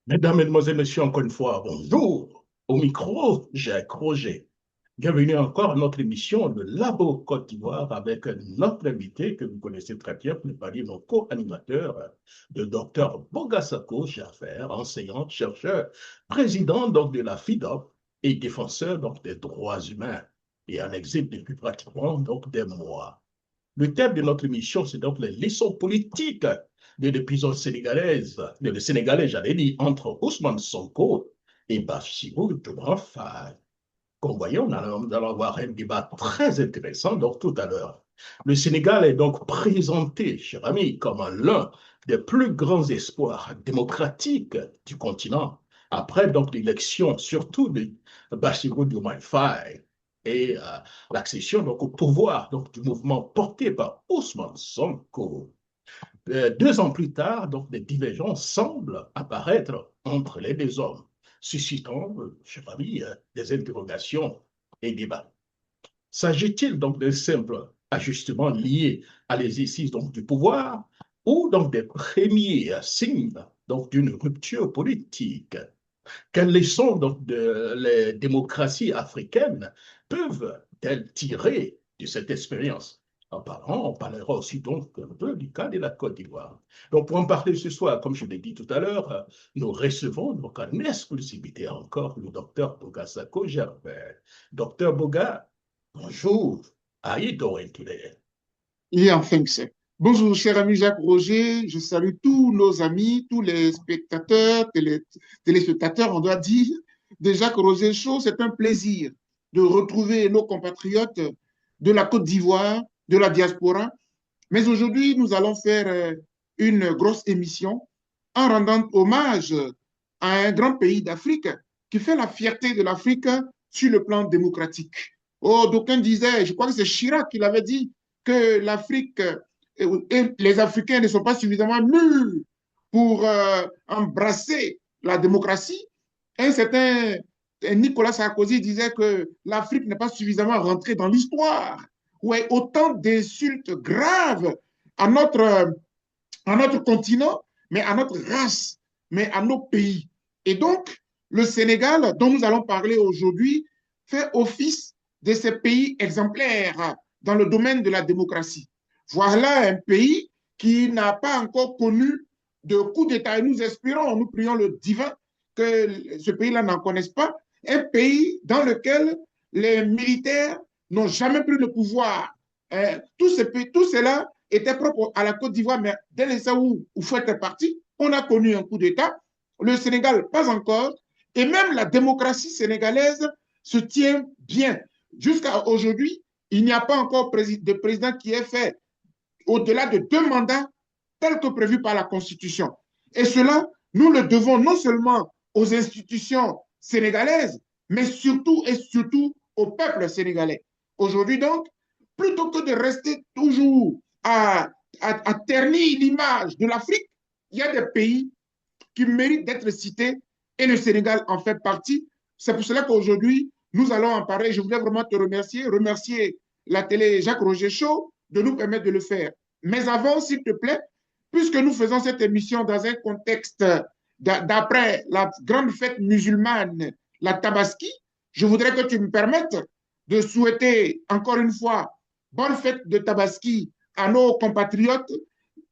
Mesdames, Mesdemoiselles, Messieurs, encore une fois, bonjour. Au micro, Jacques Roger. Bienvenue encore à notre émission de Labo Côte d'Ivoire avec notre invité que vous connaissez très bien, pour ne pas dire nos co-animateurs, le docteur Bogassako Jaffer, enseignant, chercheur, président donc de la FIDOP et défenseur donc des droits humains et en exil depuis pratiquement donc des mois. Le thème de notre émission, c'est donc les leçons politiques de l'épizode sénégalaise, de le Sénégalais, j'allais dire, entre Ousmane Sonko et Bassirou Diomaye Faye. Comme vous voyez, nous allons avoir un débat très intéressant donc tout à l'heure. Le Sénégal est donc présenté, cher ami, comme l'un des plus grands espoirs démocratiques du continent, après donc l'élection surtout de Bassirou Diomaye Faye et l'accession donc au pouvoir donc, du mouvement porté par Ousmane Sonko. 2 ans plus tard, donc, des divergences semblent apparaître entre les deux hommes, suscitant, cher ami, des interrogations et débats. S'agit-il donc d'un simple ajustement lié à l'exercice donc, du pouvoir ou donc des premiers signes donc, d'une rupture politique? Quelles leçons donc, de les démocraties africaines peuvent-elles tirer de cette expérience? En parlant, on parlera aussi donc un peu du cas de la Côte d'Ivoire. Donc, pour en parler ce soir, comme je l'ai dit tout à l'heure, nous recevons donc en exclusivité encore le docteur Boga Sako Gervais. Docteur Boga, bonjour. How are you doing today? Yeah, thanks. Bonjour, cher ami Jacques Roger. Je salue tous nos amis, tous les spectateurs, téléspectateurs, on doit dire, de Jacques Roger Show. C'est un plaisir de retrouver nos compatriotes de la Côte d'Ivoire, de la diaspora. Mais aujourd'hui, nous allons faire une grosse émission en rendant hommage à un grand pays d'Afrique qui fait la fierté de l'Afrique sur le plan démocratique. Oh, d'aucuns disaient, je crois que c'est Chirac qui l'avait dit, que l'Afrique et les Africains ne sont pas suffisamment mûrs pour embrasser la démocratie. Un certain Nicolas Sarkozy disait que l'Afrique n'est pas suffisamment rentrée dans l'histoire. Ouais, autant d'insultes graves à notre continent, mais à notre race, mais à nos pays. Et donc, le Sénégal, dont nous allons parler aujourd'hui, fait office de ces pays exemplaires dans le domaine de la démocratie. Voilà un pays qui n'a pas encore connu de coup d'État. Et nous espérons, nous prions le divin que ce pays-là n'en connaisse pas. Un pays dans lequel les militaires n'ont jamais pris le pouvoir. Tout cela était propre à la Côte d'Ivoire, mais dès l'instant où Houphouët est parti, on a connu un coup d'État. Le Sénégal, pas encore. Et même la démocratie sénégalaise se tient bien. Jusqu'à aujourd'hui, il n'y a pas encore de président qui ait fait au-delà de 2 mandats tels que prévus par la Constitution. Et cela, nous le devons non seulement aux institutions sénégalaises, mais surtout et surtout au peuple sénégalais. Aujourd'hui donc, plutôt que de rester toujours à ternir l'image de l'Afrique, il y a des pays qui méritent d'être cités et le Sénégal en fait partie. C'est pour cela qu'aujourd'hui, nous allons en parler. Je voulais vraiment te remercier la télé Jacques Roger Show de nous permettre de le faire. Mais avant, s'il te plaît, puisque nous faisons cette émission dans un contexte d'après la grande fête musulmane, la Tabaski, je voudrais que tu me permettes de souhaiter encore une fois bonne fête de Tabaski à nos compatriotes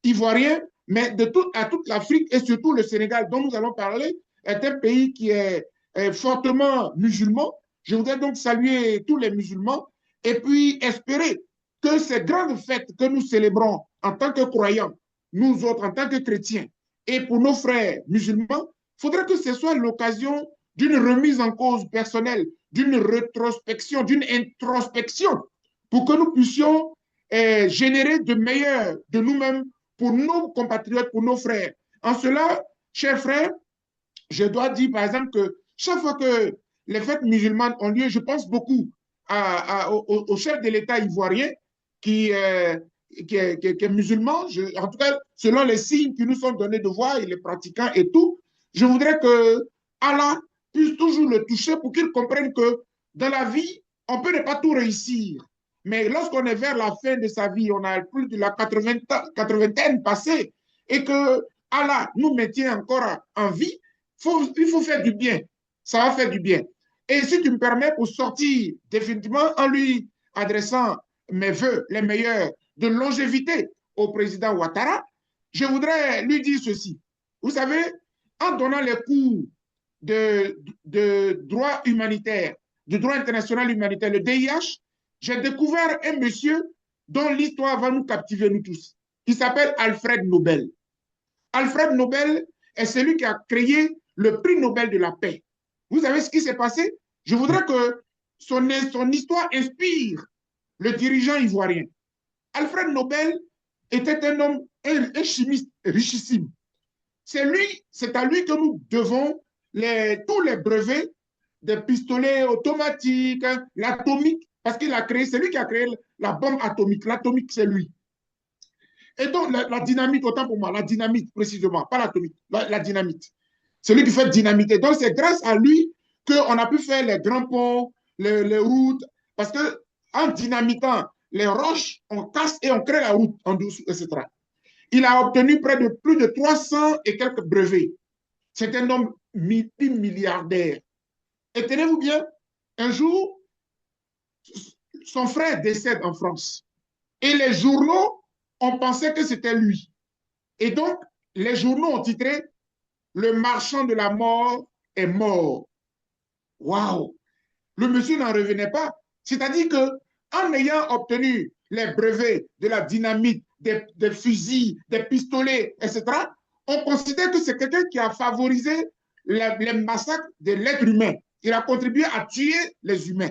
ivoiriens, mais à toute l'Afrique et surtout le Sénégal dont nous allons parler est un pays qui est fortement musulman. Je voudrais donc saluer tous les musulmans et puis espérer que ces grandes fêtes que nous célébrons en tant que croyants, nous autres en tant que chrétiens, et pour nos frères musulmans, il faudrait que ce soit l'occasion d'une remise en cause personnelle, d'une rétrospection, d'une introspection, pour que nous puissions générer de meilleurs de nous-mêmes pour nos compatriotes, pour nos frères. En cela, chers frères, je dois dire par exemple que chaque fois que les fêtes musulmanes ont lieu, je pense beaucoup au chef de l'État ivoirien qui, qui est musulman. En tout cas, selon les signes qui nous sont donnés de voir, il est pratiquant et tout. Je voudrais que Allah puisse toujours le toucher pour qu'il comprenne que dans la vie, on peut ne pas tout réussir. Mais lorsqu'on est vers la fin de sa vie, on a plus de la 80 passée et que Allah nous maintient encore en vie, Il faut faire du bien. Ça va faire du bien. Et si tu me permets, pour sortir définitivement en lui adressant mes voeux les meilleurs de longévité au président Ouattara, je voudrais lui dire ceci. Vous savez, en donnant les cours de droit humanitaire, de droit international humanitaire, le DIH, j'ai découvert un monsieur dont l'histoire va nous captiver, nous tous. Il s'appelle Alfred Nobel. Alfred Nobel est celui qui a créé le prix Nobel de la paix. Vous savez ce qui s'est passé? Je voudrais que son histoire inspire le dirigeant ivoirien. Alfred Nobel était un homme, un chimiste richissime. C'est à lui que nous devons tous les brevets des pistolets automatiques, l'atomique, parce qu'il a créé, c'est lui qui a créé la bombe atomique. L'atomique, c'est lui. Et donc, la dynamite, autant pour moi, la dynamite précisément, pas l'atomique, la dynamite. C'est lui qui fait dynamiter. Donc, c'est grâce à lui qu'on a pu faire les grands ponts, les routes, parce qu'en dynamitant les roches, on casse et on crée la route en dessous, etc. Il a obtenu près de plus de 300 et quelques brevets. C'est un homme multimilliardaire. Et tenez-vous bien, un jour, son frère décède en France. Et les journaux ont pensé que c'était lui. Et donc, les journaux ont titré « Le marchand de la mort est mort ». Waouh! Le monsieur n'en revenait pas. C'est-à-dire qu'en ayant obtenu les brevets de la dynamite, des fusils, des pistolets, etc., on considère que c'est quelqu'un qui a favorisé les massacres de l'être humain. Il a contribué à tuer les humains.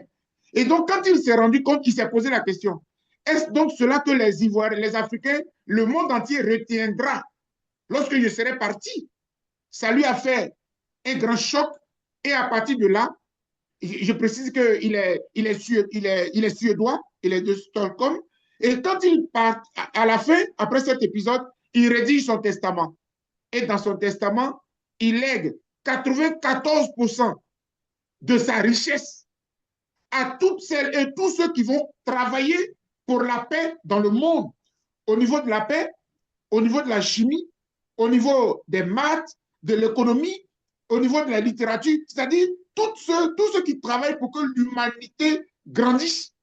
Et donc, quand il s'est rendu compte, il s'est posé la question, est-ce donc cela que les Ivoiriens, les Africains, le monde entier retiendra lorsque je serai parti? Ça lui a fait un grand choc et à partir de là, je précise qu'il est suédois, il est de Stockholm, et quand il part, à la fin, après cet épisode, il rédige son testament. Et dans son testament, il lègue 94% de sa richesse à toutes celles et tous ceux qui vont travailler pour la paix dans le monde, au niveau de la paix, au niveau de la chimie, au niveau des maths, de l'économie, au niveau de la littérature, c'est-à-dire tous ceux qui travaillent pour que l'humanité grandisse,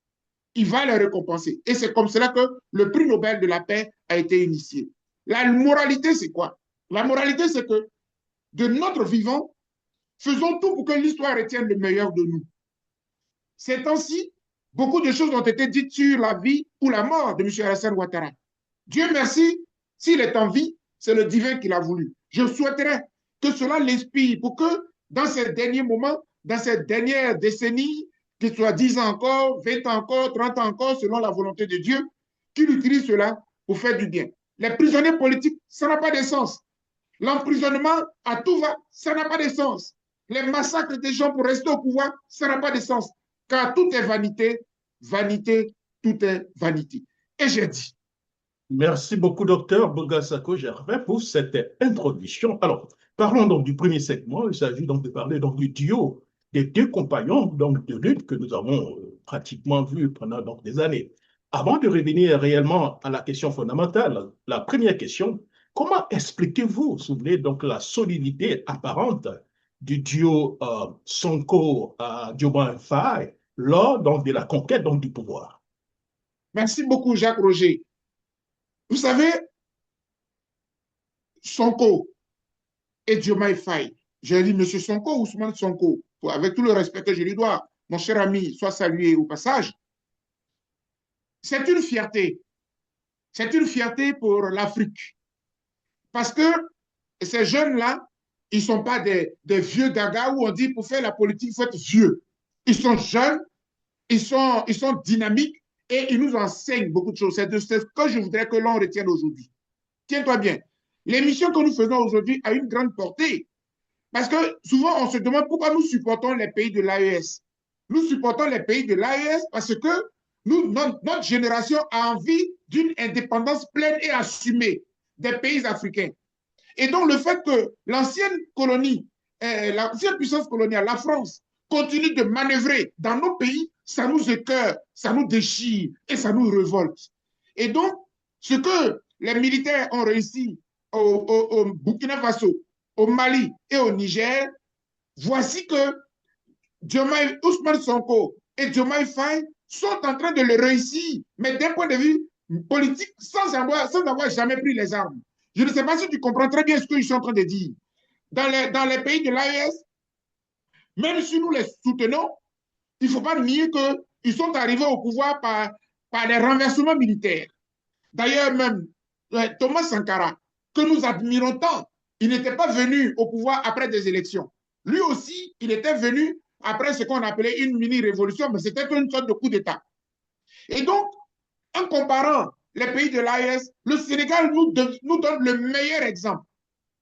il va les récompenser. Et c'est comme cela que le prix Nobel de la paix a été initié. La moralité, c'est quoi? La moralité, c'est que de notre vivant, faisons tout pour que l'histoire retienne le meilleur de nous. Ces temps-ci, beaucoup de choses ont été dites sur la vie ou la mort de M. Alassane Ouattara. Dieu merci, s'il est en vie, c'est le divin qui l'a voulu. Je souhaiterais que cela l'inspire pour que dans ces derniers moments, dans ces dernières décennies, qu'il soit 10 ans encore, 20 ans encore, 30 ans encore, selon la volonté de Dieu, qu'il utilise cela pour faire du bien. Les prisonniers politiques, ça n'a pas de sens. L'emprisonnement à tout va, ça n'a pas de sens. Les massacres des gens pour rester au pouvoir, ça n'a pas de sens. Car tout est vanité, vanité, tout est vanité. Et j'ai dit. Merci beaucoup, docteur Bogassako Gervais, pour cette introduction. Alors, parlons donc du premier segment. Il s'agit donc de parler donc du duo des deux compagnons donc, de lutte que nous avons pratiquement vu pendant donc, des années. Avant de revenir réellement à la question fondamentale, la première question, comment expliquez-vous, s'il vous plaît, donc la solidité apparente du duo Sonko-Diomaye Faye lors donc, de la conquête donc, du pouvoir? Merci beaucoup, Jacques Roger. Vous savez, Sonko et Diomaye Faye, j'ai dit M. Sonko, Ousmane Sonko, avec tout le respect que je lui dois, mon cher ami, soit salué au passage, c'est une fierté. C'est une fierté pour l'Afrique. Parce que ces jeunes-là, ils ne sont pas des vieux gagas où on dit pour faire la politique, il faut être vieux. Ils sont jeunes, ils sont dynamiques et ils nous enseignent beaucoup de choses. C'est de ce que je voudrais que l'on retienne aujourd'hui. Tiens-toi bien. L'émission que nous faisons aujourd'hui a une grande portée. Parce que souvent, on se demande pourquoi nous supportons les pays de l'AES. Nous supportons les pays de l'AES parce que notre génération a envie d'une indépendance pleine et assumée des pays africains. Et donc, le fait que l'ancienne colonie, l'ancienne puissance coloniale, la France, continue de manœuvrer dans nos pays, ça nous écoeure, ça nous déchire et ça nous révolte. Et donc, ce que les militaires ont réussi au Burkina Faso, au Mali et au Niger, voici que Ousmane Sonko et Diomaye Faye sont en train de le réussir, mais d'un point de vue politique, sans avoir jamais pris les armes. Je ne sais pas si tu comprends très bien ce que je suis en train de dire. Dans les pays de l'AES, même si nous les soutenons, il ne faut pas nier qu'ils sont arrivés au pouvoir par des renversements militaires. D'ailleurs, même Thomas Sankara, que nous admirons tant, il n'était pas venu au pouvoir après des élections. Lui aussi, il était venu après ce qu'on appelait une mini-révolution, mais c'était une sorte de coup d'État. Et donc, en comparant les pays de l'AES, le Sénégal nous donne le meilleur exemple.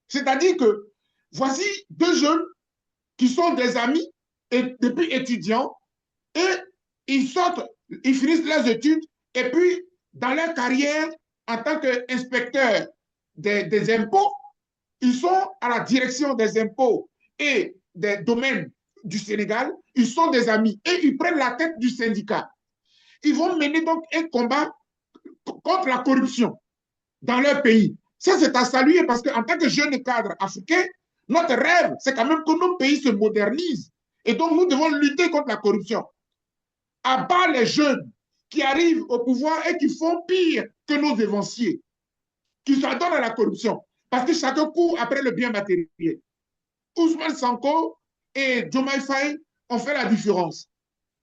C'est-à-dire que voici deux jeunes qui sont des amis et depuis étudiants et ils sortent, ils finissent leurs études et puis dans leur carrière en tant qu'inspecteurs des impôts, ils sont à la direction des impôts et des domaines du Sénégal, ils sont des amis et ils prennent la tête du syndicat. Ils vont mener donc un combat contre la corruption dans leur pays. Ça, c'est à saluer parce qu'en tant que jeunes cadres africains, notre rêve, c'est quand même que nos pays se modernisent. Et donc, nous devons lutter contre la corruption. À bas les jeunes qui arrivent au pouvoir et qui font pire que nos évanciers, qui s'adonnent à la corruption, parce que chacun court après le bien matériel. Ousmane Sonko et Diomaye Faye ont fait la différence.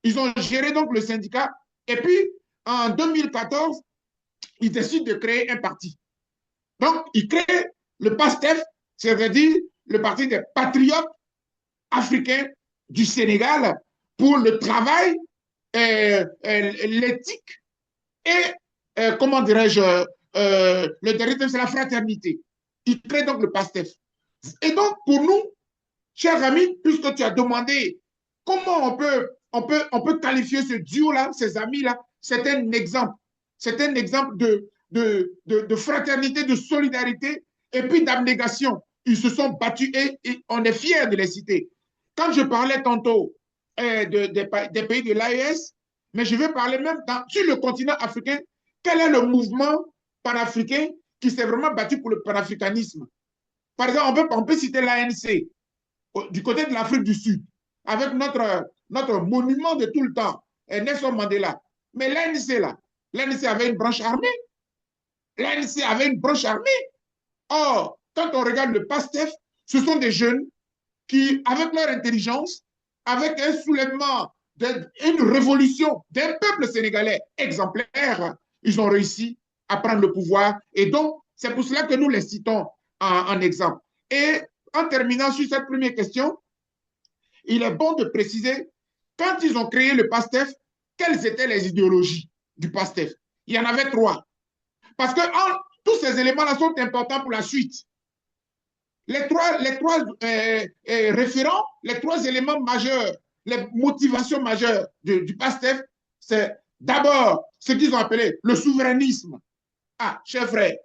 Ils ont géré donc le syndicat et puis en 2014, ils décident de créer un parti. Donc, ils créent le PASTEF, c'est-à-dire le Parti des patriotes africains du Sénégal pour le travail, l'éthique et, comment dirais-je, le dernier thème, c'est la fraternité. Ils créent donc le PASTEF. Et donc, pour nous, chers amis, puisque tu as demandé comment on peut qualifier ce duo-là, ces amis-là, c'est un exemple. C'est un exemple de fraternité, de solidarité et puis d'abnégation. Ils se sont battus et on est fiers de les citer. Quand je parlais tantôt des pays de l'AES, mais je vais parler même sur le continent africain, quel est le mouvement panafricain qui s'est vraiment battu pour le panafricanisme? Par exemple, on peut citer l'ANC du côté de l'Afrique du Sud, avec notre monument de tout le temps, Nelson Mandela. Mais l'ANC, là, l'ANC avait une branche armée. L'ANC avait une branche armée. Or, quand on regarde le PASTEF, ce sont des jeunes qui, avec leur intelligence, avec un soulèvement, une révolution d'un peuple sénégalais exemplaire, ils ont réussi à prendre le pouvoir. Et donc, c'est pour cela que nous les citons en exemple. Et en terminant sur cette première question, il est bon de préciser, quand ils ont créé le PASTEF, quelles étaient les idéologies du PASTEF? Il y en avait trois. Parce que tous ces éléments-là sont importants pour la suite. Les trois référents, les trois éléments majeurs, les motivations majeures du PASTEF, c'est d'abord ce qu'ils ont appelé le souverainisme. Ah, chers frères,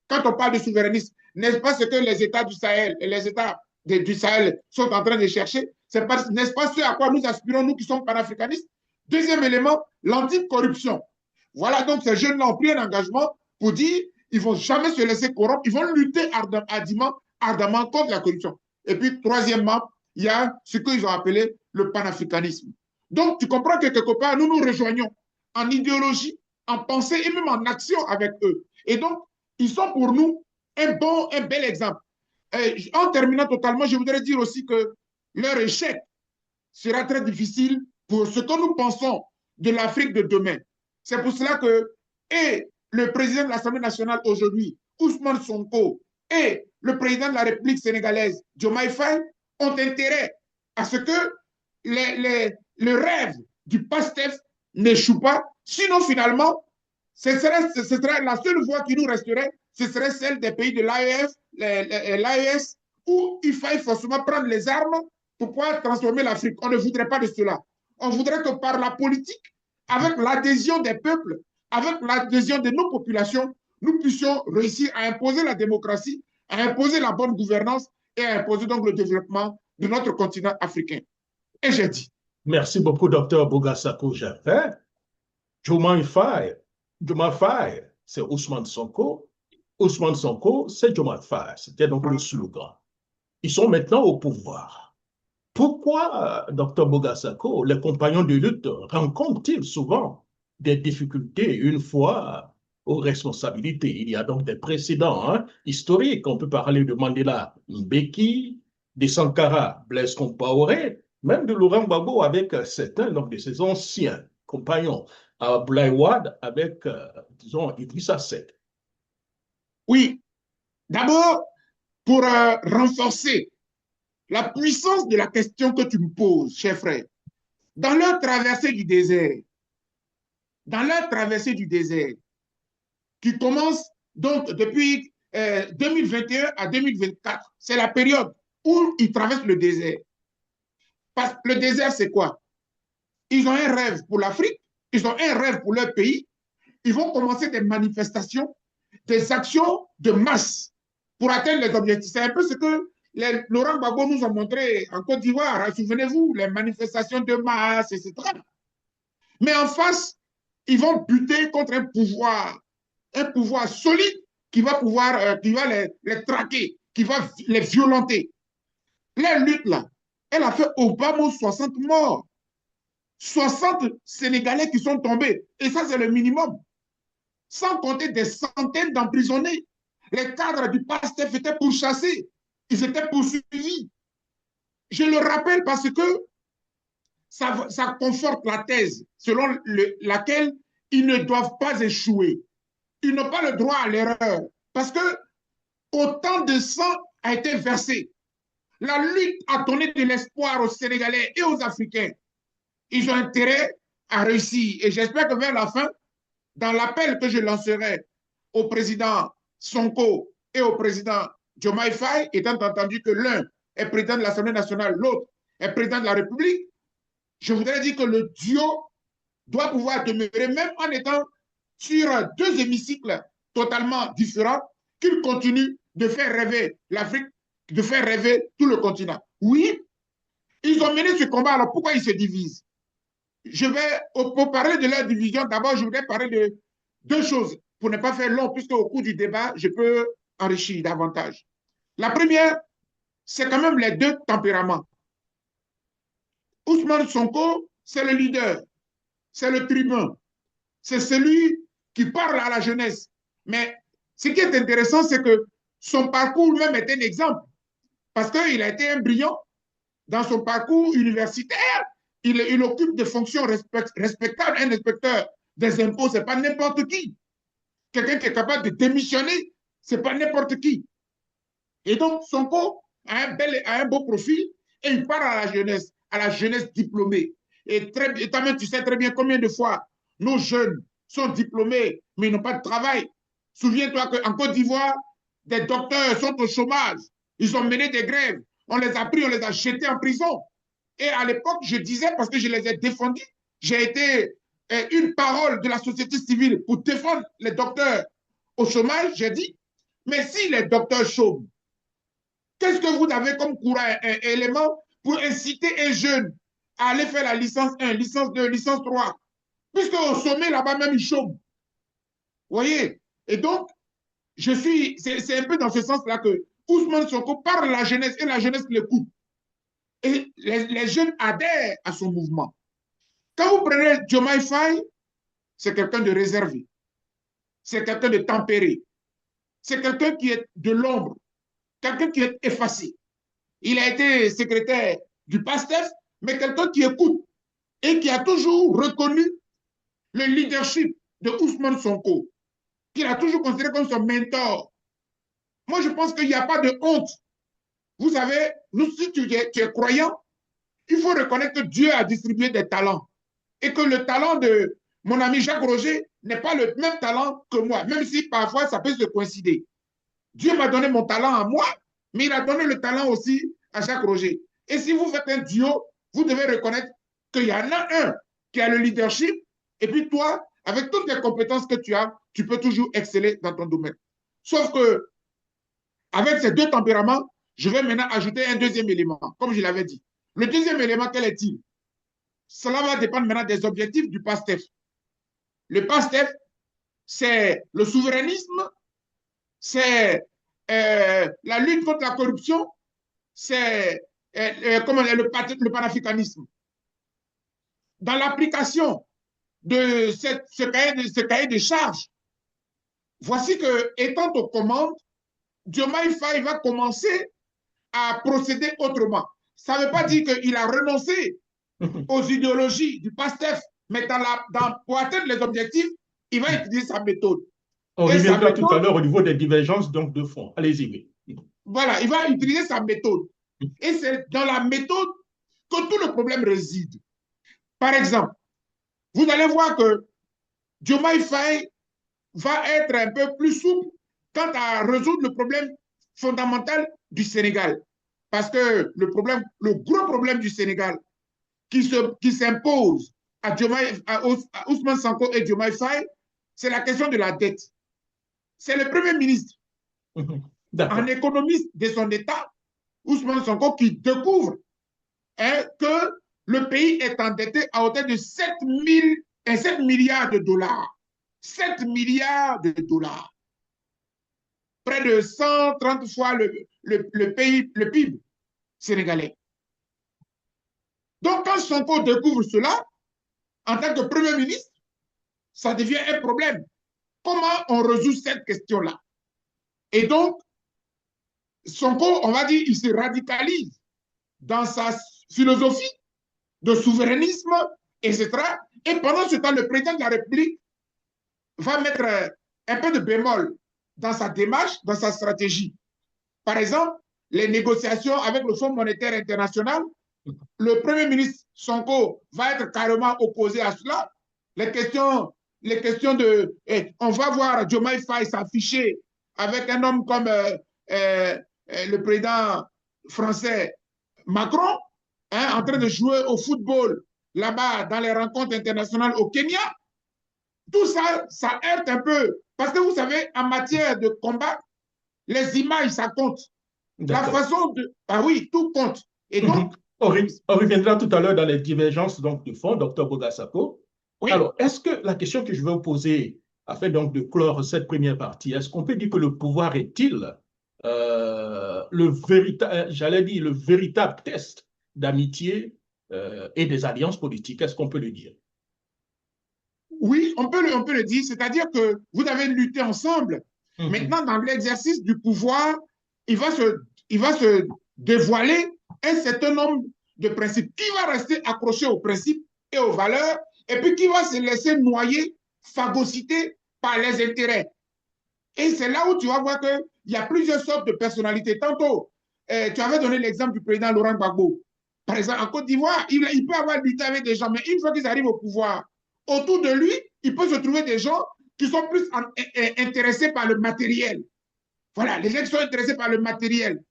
quand on parle de souverainisme, n'est-ce pas ce que les États du Sahel et les États du Sahel sont en train de chercher? N'est-ce pas ce à quoi nous aspirons, nous qui sommes panafricanistes? Deuxième élément, l'anticorruption. Voilà, donc ces jeunes-là ont pris un engagement pour dire ils ne vont jamais se laisser corrompre, ils vont lutter ardemment contre la corruption. Et puis, troisièmement, il y a ce qu'ils ont appelé le panafricanisme. Donc, tu comprends que quelque part, nous nous rejoignons en idéologie, en pensée et même en action avec eux. Et donc, ils sont pour nous un bel exemple. Et en terminant totalement, je voudrais dire aussi que leur échec sera très difficile pour ce que nous pensons de l'Afrique de demain. C'est pour cela que et le président de l'Assemblée nationale aujourd'hui, Ousmane Sonko, et le président de la République sénégalaise, Diomaye Faye, ont intérêt à ce que le rêve du PASTEF n'échoue pas. Sinon, finalement, ce serait la seule voie qui nous resterait, ce serait celle des pays de l'AES, où il faille forcément prendre les armes pour pouvoir transformer l'Afrique. On ne voudrait pas de cela. On voudrait que par la politique, avec l'adhésion des peuples, avec l'adhésion de nos populations, nous puissions réussir à imposer la démocratie, à imposer la bonne gouvernance et à imposer donc le développement de notre continent africain. Et j'ai dit. Merci beaucoup, Dr. Bogassako Jaffé. Diomaye Faye, c'est Ousmane Sonko. Ousmane Sonko, c'est Diomaye Faye. C'était donc le slogan. Ils sont maintenant au pouvoir. Pourquoi, Dr Bogasako, les compagnons de lutte rencontrent-ils souvent des difficultés une fois aux responsabilités? Il y a donc des précédents historiques. On peut parler de Mandela Mbeki, de Sankara Blaise Compaoré, même de Laurent Gbagbo avec certains donc, de ses anciens compagnons, à Abdoulaye Wade avec, disons, Idrissa Seck. Oui, d'abord, pour renforcer la puissance de la question que tu me poses, cher frère, dans leur traversée du désert, dans leur traversée du désert, qui commence donc depuis 2021 à 2024, c'est la période où ils traversent le désert. Parce que le désert, c'est quoi? Ils ont un rêve pour l'Afrique, ils ont un rêve pour leur pays, ils vont commencer des manifestations, des actions de masse pour atteindre les objectifs. C'est un peu ce que Laurent Gbagbo nous a montré en Côte d'Ivoire. Souvenez-vous, les manifestations de masse, etc. Mais en face, ils vont buter contre un pouvoir solide qui va les traquer, qui va les violenter. La lutte là, elle a fait au bas mot 60 morts, 60 Sénégalais qui sont tombés. Et ça, c'est le minimum. Sans compter des centaines d'emprisonnés. Les cadres du PASTEF étaient pourchassés. Ils étaient poursuivis. Je le rappelle parce que ça conforte la thèse selon laquelle ils ne doivent pas échouer. Ils n'ont pas le droit à l'erreur parce que autant de sang a été versé. La lutte a donné de l'espoir aux Sénégalais et aux Africains. Ils ont intérêt à réussir. Et j'espère que vers la fin, dans l'appel que je lancerai au président Sonko et au président Diomaye Faye, étant entendu que l'un est président de l'Assemblée nationale, l'autre est président de la République, je voudrais dire que le duo doit pouvoir demeurer, même en étant sur deux hémicycles totalement différents, qu'il continue de faire rêver l'Afrique, de faire rêver tout le continent. Oui, ils ont mené ce combat, alors pourquoi ils se divisent? Je vais, pour parler de leur division, d'abord, je voudrais parler de deux choses, pour ne pas faire long, puisque au cours du débat, je peux enrichir davantage. La première, c'est quand même les deux tempéraments. Ousmane Sonko, c'est le leader, c'est le tribun, c'est celui qui parle à la jeunesse. Mais ce qui est intéressant, c'est que son parcours même est un exemple, parce qu'il a été un brillant dans son parcours universitaire. Il occupe des fonctions respectables. Un inspecteur des impôts, ce n'est pas n'importe qui. Quelqu'un qui est capable de démissionner, ce n'est pas n'importe qui. Et donc, Sonko a un beau profil et il parle à la jeunesse diplômée. Et toi-même, tu sais très bien combien de fois nos jeunes sont diplômés, mais ils n'ont pas de travail. Souviens-toi qu'en Côte d'Ivoire, des docteurs sont au chômage. Ils ont mené des grèves. On les a pris, on les a jetés en prison. Et à l'époque, je disais, parce que je les ai défendus, j'ai été une parole de la société civile pour défendre les docteurs au chômage. J'ai dit, mais si les docteurs chôment, qu'est-ce que vous avez comme courant, un élément pour inciter un jeune à aller faire la licence 1, licence 2, licence 3? Puisque au sommet, là-bas même, ils chôment. Vous voyez? Et donc, c'est un peu dans ce sens-là que Ousmane Sonko parle à la jeunesse et la jeunesse l'écoute. Et les jeunes adhèrent à son mouvement. Quand vous prenez Diomaye Faye, c'est quelqu'un de réservé, c'est quelqu'un de tempéré, c'est quelqu'un qui est de l'ombre, quelqu'un qui est effacé. Il a été secrétaire du PASTEF, mais quelqu'un qui écoute et qui a toujours reconnu le leadership de Ousmane Sonko, qu'il a toujours considéré comme son mentor. Moi, je pense qu'il n'y a pas de honte. Vous savez, nous, si tu es croyant, il faut reconnaître que Dieu a distribué des talents et que le talent de mon ami Jacques Roger n'est pas le même talent que moi, même si parfois ça peut se coïncider. Dieu m'a donné mon talent à moi, mais il a donné le talent aussi à Jacques Roger. Et si vous faites un duo, vous devez reconnaître qu'il y en a un qui a le leadership, et puis toi, avec toutes les compétences que tu as, tu peux toujours exceller dans ton domaine. Sauf que, avec ces deux tempéraments, je vais maintenant ajouter un deuxième élément, comme je l'avais dit. Le deuxième élément, quel est-il? Cela va dépendre maintenant des objectifs du PASTEF. Le PASTEF, c'est le souverainisme, c'est la lutte contre la corruption c'est le panafricanisme. Dans l'application de ce cahier de charges, voici que, étant aux commandes, Diomaye Faye va commencer à procéder autrement. Ça ne veut pas dire qu'il a renoncé aux idéologies du PASTEF, mais pour atteindre les objectifs, il va utiliser sa méthode. On reviendra tout à l'heure au niveau des divergences donc, de fond. Allez-y. Voilà, il va utiliser sa méthode. Et c'est dans la méthode que tout le problème réside. Par exemple, vous allez voir que Diomaye Faye va être un peu plus souple quant à résoudre le problème fondamental du Sénégal. Parce que le gros problème du Sénégal qui s'impose à Ousmane Sonko et Diomaye Faye, c'est la question de la dette. C'est le Premier ministre, un économiste de son État, Ousmane Sonko, qui découvre que le pays est endetté à hauteur de 7 milliards de dollars. 7 milliards de dollars. Près de 130 fois le PIB sénégalais. Donc, quand Sonko découvre cela, en tant que Premier ministre, ça devient un problème. Comment on résout cette question-là? Et donc, Sonko, on va dire, il se radicalise dans sa philosophie de souverainisme, etc. Et pendant ce temps, le président de la République va mettre un peu de bémol dans sa démarche, dans sa stratégie. Par exemple, les négociations avec le Fonds monétaire international, le Premier ministre Sonko va être carrément opposé à cela. Les questions de... on va voir Diomaye Faye s'afficher avec un homme comme le président français Macron, en train de jouer au football là-bas dans les rencontres internationales au Kenya. Tout ça, ça heurte un peu. Parce que vous savez, en matière de combat, les images, ça compte. La façon de... Ah oui, tout compte. Et donc... On reviendra tout à l'heure dans les divergences donc, de fond, Dr Bogassako. Oui. Alors, est-ce que la question que je vais vous poser, afin donc de clore cette première partie, est-ce qu'on peut dire que le pouvoir est-il le véritable test d'amitié et des alliances politiques? Est-ce qu'on peut le dire? Oui, on peut le dire, c'est-à-dire que vous avez lutté ensemble. Maintenant, dans l'exercice du pouvoir, il va se dévoiler un certain nombre de principes. Qui va rester accroché aux principes et aux valeurs, et puis qui va se laisser noyer, phagocyter par les intérêts. Et c'est là où tu vas voir qu'il y a plusieurs sortes de personnalités. Tantôt, tu avais donné l'exemple du président Laurent Gbagbo. Par exemple, en Côte d'Ivoire, il peut avoir lutté avec des gens, mais une fois qu'ils arrivent au pouvoir, autour de lui, il peut se trouver des gens qui sont plus intéressés par le matériel. Voilà, les gens qui sont intéressés par le matériel.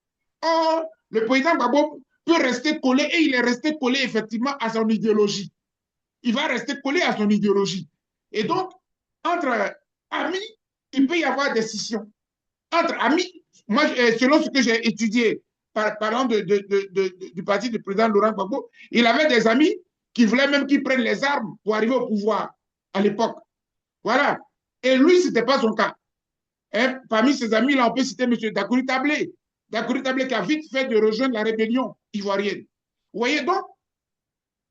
Or, le président Gbagbo peut rester collé, et il est resté collé effectivement à son idéologie. Il va rester collé à son idéologie. Et donc, entre amis, il peut y avoir des scissions. Entre amis, moi, selon ce que j'ai étudié, parlant du parti du président Laurent Gbagbo, il avait des amis qui voulaient même qu'ils prennent les armes pour arriver au pouvoir à l'époque. Voilà. Et lui, ce n'était pas son cas. Parmi ses amis, là, on peut citer M. Dakouri Tablé. Dakouri Tablé qui a vite fait de rejoindre la rébellion ivoirienne. Vous voyez donc,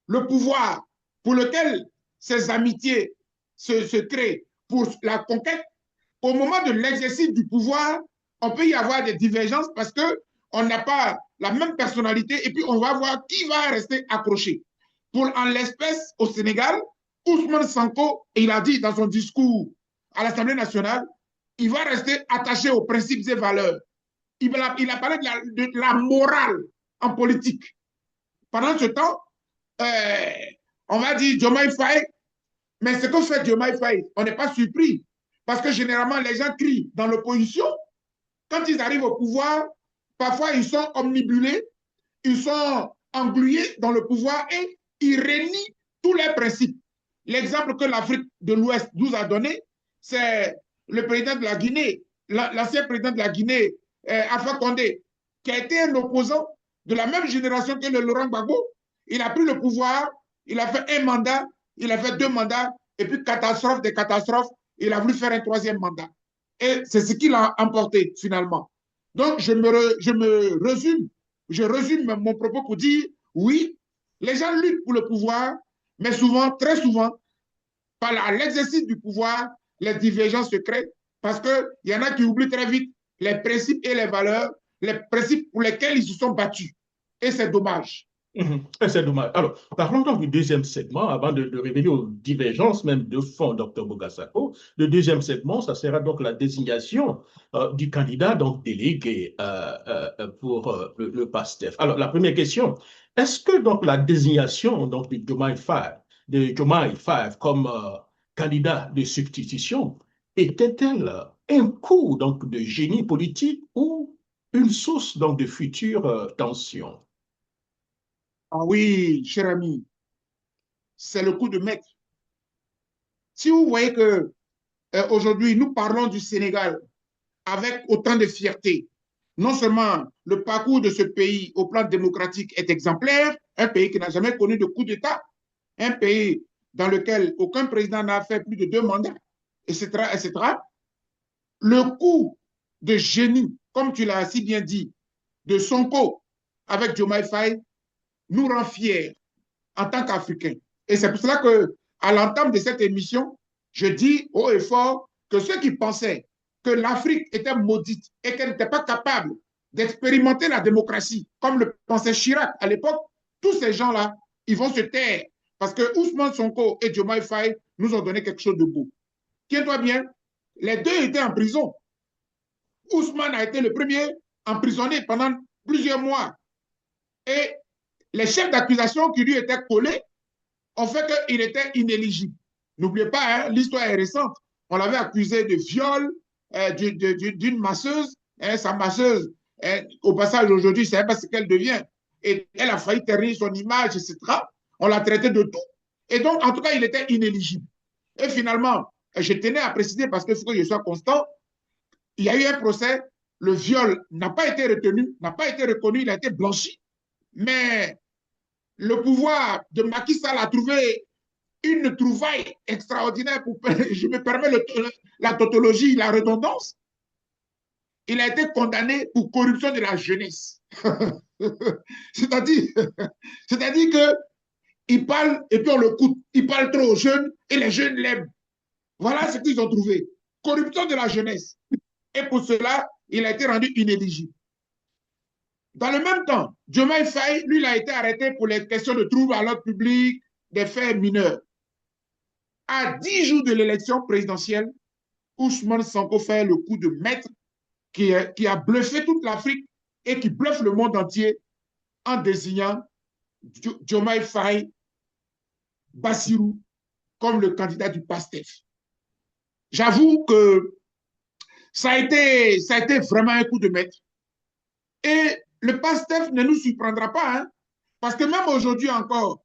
le pouvoir pour lequel ces amitiés se créent pour la conquête, au moment de l'exercice du pouvoir, on peut y avoir des divergences parce qu'on n'a pas la même personnalité et puis on va voir qui va rester accroché. En l'espèce, au Sénégal, Ousmane Sonko, il a dit dans son discours à l'Assemblée nationale, il va rester attaché aux principes et valeurs. Il a parlé de la morale en politique. Pendant ce temps, on va dire Diomaye Faye, mais ce que fait Diomaye Faye, on n'est pas surpris. Parce que généralement, les gens crient dans l'opposition. Quand ils arrivent au pouvoir, parfois ils sont omnibulés, ils sont englués dans le pouvoir et ils renient tous les principes. L'exemple que l'Afrique de l'Ouest nous a donné, c'est le président de la Guinée, l'ancien président de la Guinée, Alpha Condé, qui a été un opposant de la même génération que le Laurent Gbagbo. Il a pris le pouvoir, il a fait un mandat, il a fait 2 mandats, et puis catastrophe des catastrophes, il a voulu faire un 3e mandat. Et c'est ce qu'il a emporté finalement. Donc, je me résume je résume mon propos pour dire, oui, les gens luttent pour le pouvoir, mais souvent, très souvent, par l'exercice du pouvoir, les divergences se créent parce qu'il y en a qui oublient très vite les principes et les valeurs, les principes pour lesquels ils se sont battus. Et c'est dommage. C'est dommage. Alors, parlons donc du deuxième segment, avant de revenir aux divergences même de fond, Dr Bogassako. Le deuxième segment, ça sera donc la désignation du candidat, donc délégué pour le PASTEF. Alors, la première question, est-ce que donc la désignation donc, de Diomaye Faye comme candidat de substitution était-elle un coup donc, de génie politique ou une source donc, de futures tensions? Ah oui, cher ami, c'est le coup de maître. Si vous voyez que aujourd'hui nous parlons du Sénégal avec autant de fierté, non seulement le parcours de ce pays au plan démocratique est exemplaire, un pays qui n'a jamais connu de coup d'État, un pays dans lequel aucun président n'a fait plus de 2 mandats, etc., etc., le coup de génie, comme tu l'as si bien dit, de Sonko avec Diomaye Faye nous rend fiers en tant qu'Africains. Et c'est pour cela que, à l'entame de cette émission, je dis haut et fort que ceux qui pensaient que l'Afrique était maudite et qu'elle n'était pas capable d'expérimenter la démocratie, comme le pensait Chirac à l'époque, tous ces gens-là, ils vont se taire parce que Ousmane Sonko et Diomaye Faye nous ont donné quelque chose de beau. Tiens-toi bien, les deux étaient en prison. Ousmane a été le premier emprisonné pendant plusieurs mois. Et les chefs d'accusation qui lui étaient collés ont fait qu'il était inéligible. N'oubliez pas, hein, l'histoire est récente. On l'avait accusé de viol d'une masseuse. Hein, sa masseuse, hein, au passage, aujourd'hui, je ne sais pas ce qu'elle devient. Et elle a failli ternir son image, etc. On l'a traité de tout. Et donc, en tout cas, il était inéligible. Et finalement, je tenais à préciser, parce qu'il faut que je sois constant, il y a eu un procès, le viol n'a pas été retenu, n'a pas été reconnu, il a été blanchi. Mais le pouvoir de Macky Sall a trouvé une trouvaille extraordinaire pour, je me permets la tautologie, la redondance. Il a été condamné pour corruption de la jeunesse. c'est-à-dire, c'est-à-dire que il parle et puis on le coûte. Il parle trop aux jeunes et les jeunes l'aiment. Voilà ce qu'ils ont trouvé. Corruption de la jeunesse. Et pour cela, il a été rendu inéligible. Dans le même temps, Diomaye Faye, lui, il a été arrêté pour les questions de troubles à l'ordre public, des faits mineurs. À 10 jours de l'élection présidentielle, Ousmane Sonko fait le coup de maître qui a bluffé toute l'Afrique et qui bluffe le monde entier en désignant Diomaye Faye Bassirou comme le candidat du PASTEF. J'avoue que ça a été vraiment un coup de maître. Et le PASTEF ne nous surprendra pas, hein, parce que même aujourd'hui encore,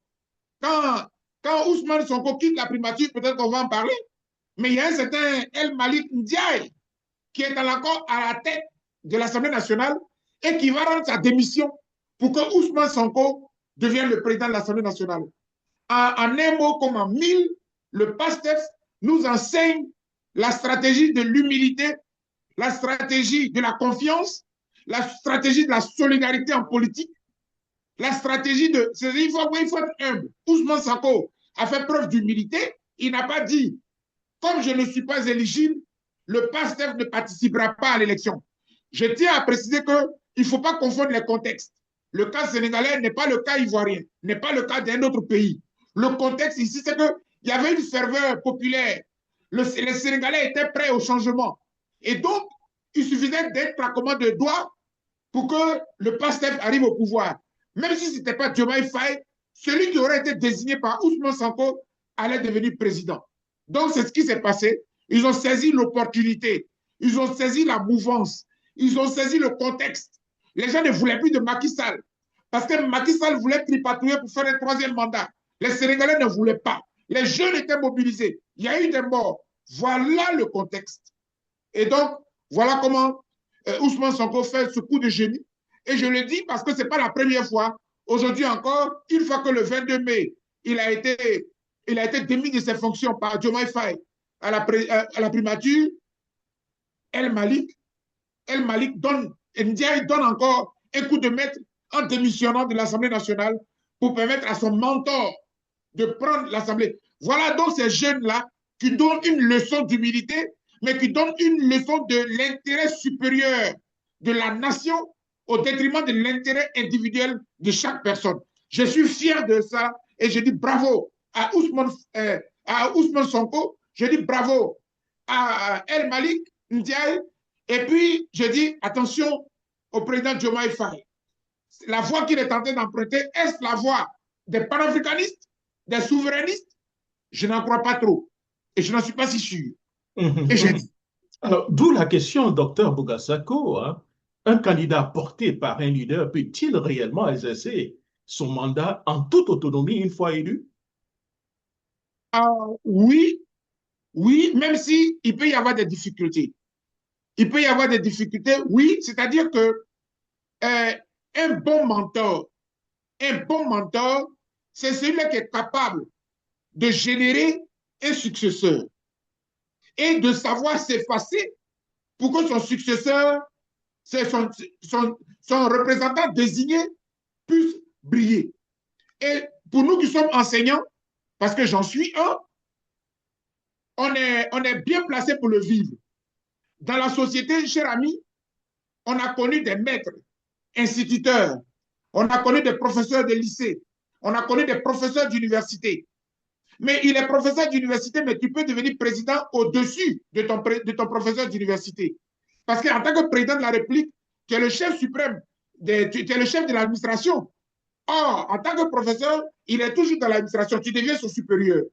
quand Ousmane Sonko quitte la primature, peut-être qu'on va en parler, mais il y a un certain El Malik Ndiaye qui est encore à la tête de l'Assemblée nationale et qui va rendre sa démission pour que Ousmane Sonko devienne le président de l'Assemblée nationale. En un mot comme en mille, le PASTEF nous enseigne la stratégie de l'humilité, la stratégie de la confiance, la stratégie de la solidarité en politique, la stratégie de... Il faut être humble. Ousmane Sonko a fait preuve d'humilité. Il n'a pas dit, comme je ne suis pas éligible, le PASTEF ne participera pas à l'élection. Je tiens à préciser qu'il ne faut pas confondre les contextes. Le cas sénégalais n'est pas le cas ivoirien, n'est pas le cas d'un autre pays. Le contexte ici, c'est qu'il y avait une ferveur populaire. Les Sénégalais étaient prêts au changement. Et donc, il suffisait d'être à commande de doigts pour que le PASTEF arrive au pouvoir. Même si ce n'était pas Diomaye Faye, celui qui aurait été désigné par Ousmane Sonko allait devenir président. Donc, c'est ce qui s'est passé. Ils ont saisi l'opportunité. Ils ont saisi la mouvance. Ils ont saisi le contexte. Les gens ne voulaient plus de Macky Sall. Parce que Macky Sall voulait tripatouiller pour faire un troisième mandat. Les Sénégalais ne voulaient pas. Les jeunes étaient mobilisés. Il y a eu des morts. Voilà le contexte. Et donc, voilà comment Ousmane Sonko fait ce coup de génie. Et je le dis parce que ce n'est pas la première fois. Aujourd'hui encore, une fois que le 22 mai, il a été démis de ses fonctions par Diomaye Faye à la primature, El Malik donne, Ndiaye donne encore un coup de maître en démissionnant de l'Assemblée nationale pour permettre à son mentor de prendre l'Assemblée. Voilà donc ces jeunes-là qui donnent une leçon d'humilité, mais qui donnent une leçon de l'intérêt supérieur de la nation au détriment de l'intérêt individuel de chaque personne. Je suis fier de ça et je dis bravo à Ousmane Sonko, je dis bravo à El Malik Ndiaye, et puis je dis attention au président Diomaye Faye. La voie qu'il est en train d'emprunter, est-ce la voie des panafricanistes, des souverainistes? Je n'en crois pas trop. Et je n'en suis pas si sûr. Et j'ai dit, Alors, d'où la question, docteur Bogasako, hein, un candidat porté par un leader peut-il réellement exercer son mandat en toute autonomie une fois élu? oui, oui, même si il peut y avoir des difficultés. Il peut y avoir des difficultés, oui, c'est-à-dire que euh, un un bon mentor, c'est celui qui est capable de générer un successeur et de savoir s'effacer pour que son successeur, son représentant désigné, puisse briller. Et pour nous qui sommes enseignants, parce que j'en suis un, on est bien placé pour le vivre. Dans la société, cher ami, on a connu des maîtres, instituteurs, on a connu des professeurs de lycée, on a connu des professeurs d'université. Mais il est professeur d'université, mais tu peux devenir président au-dessus de ton professeur d'université. Parce qu'en tant que président de la République, tu es le chef suprême, tu es le chef de l'administration. Or, en tant que professeur, il est toujours dans l'administration, tu deviens son supérieur.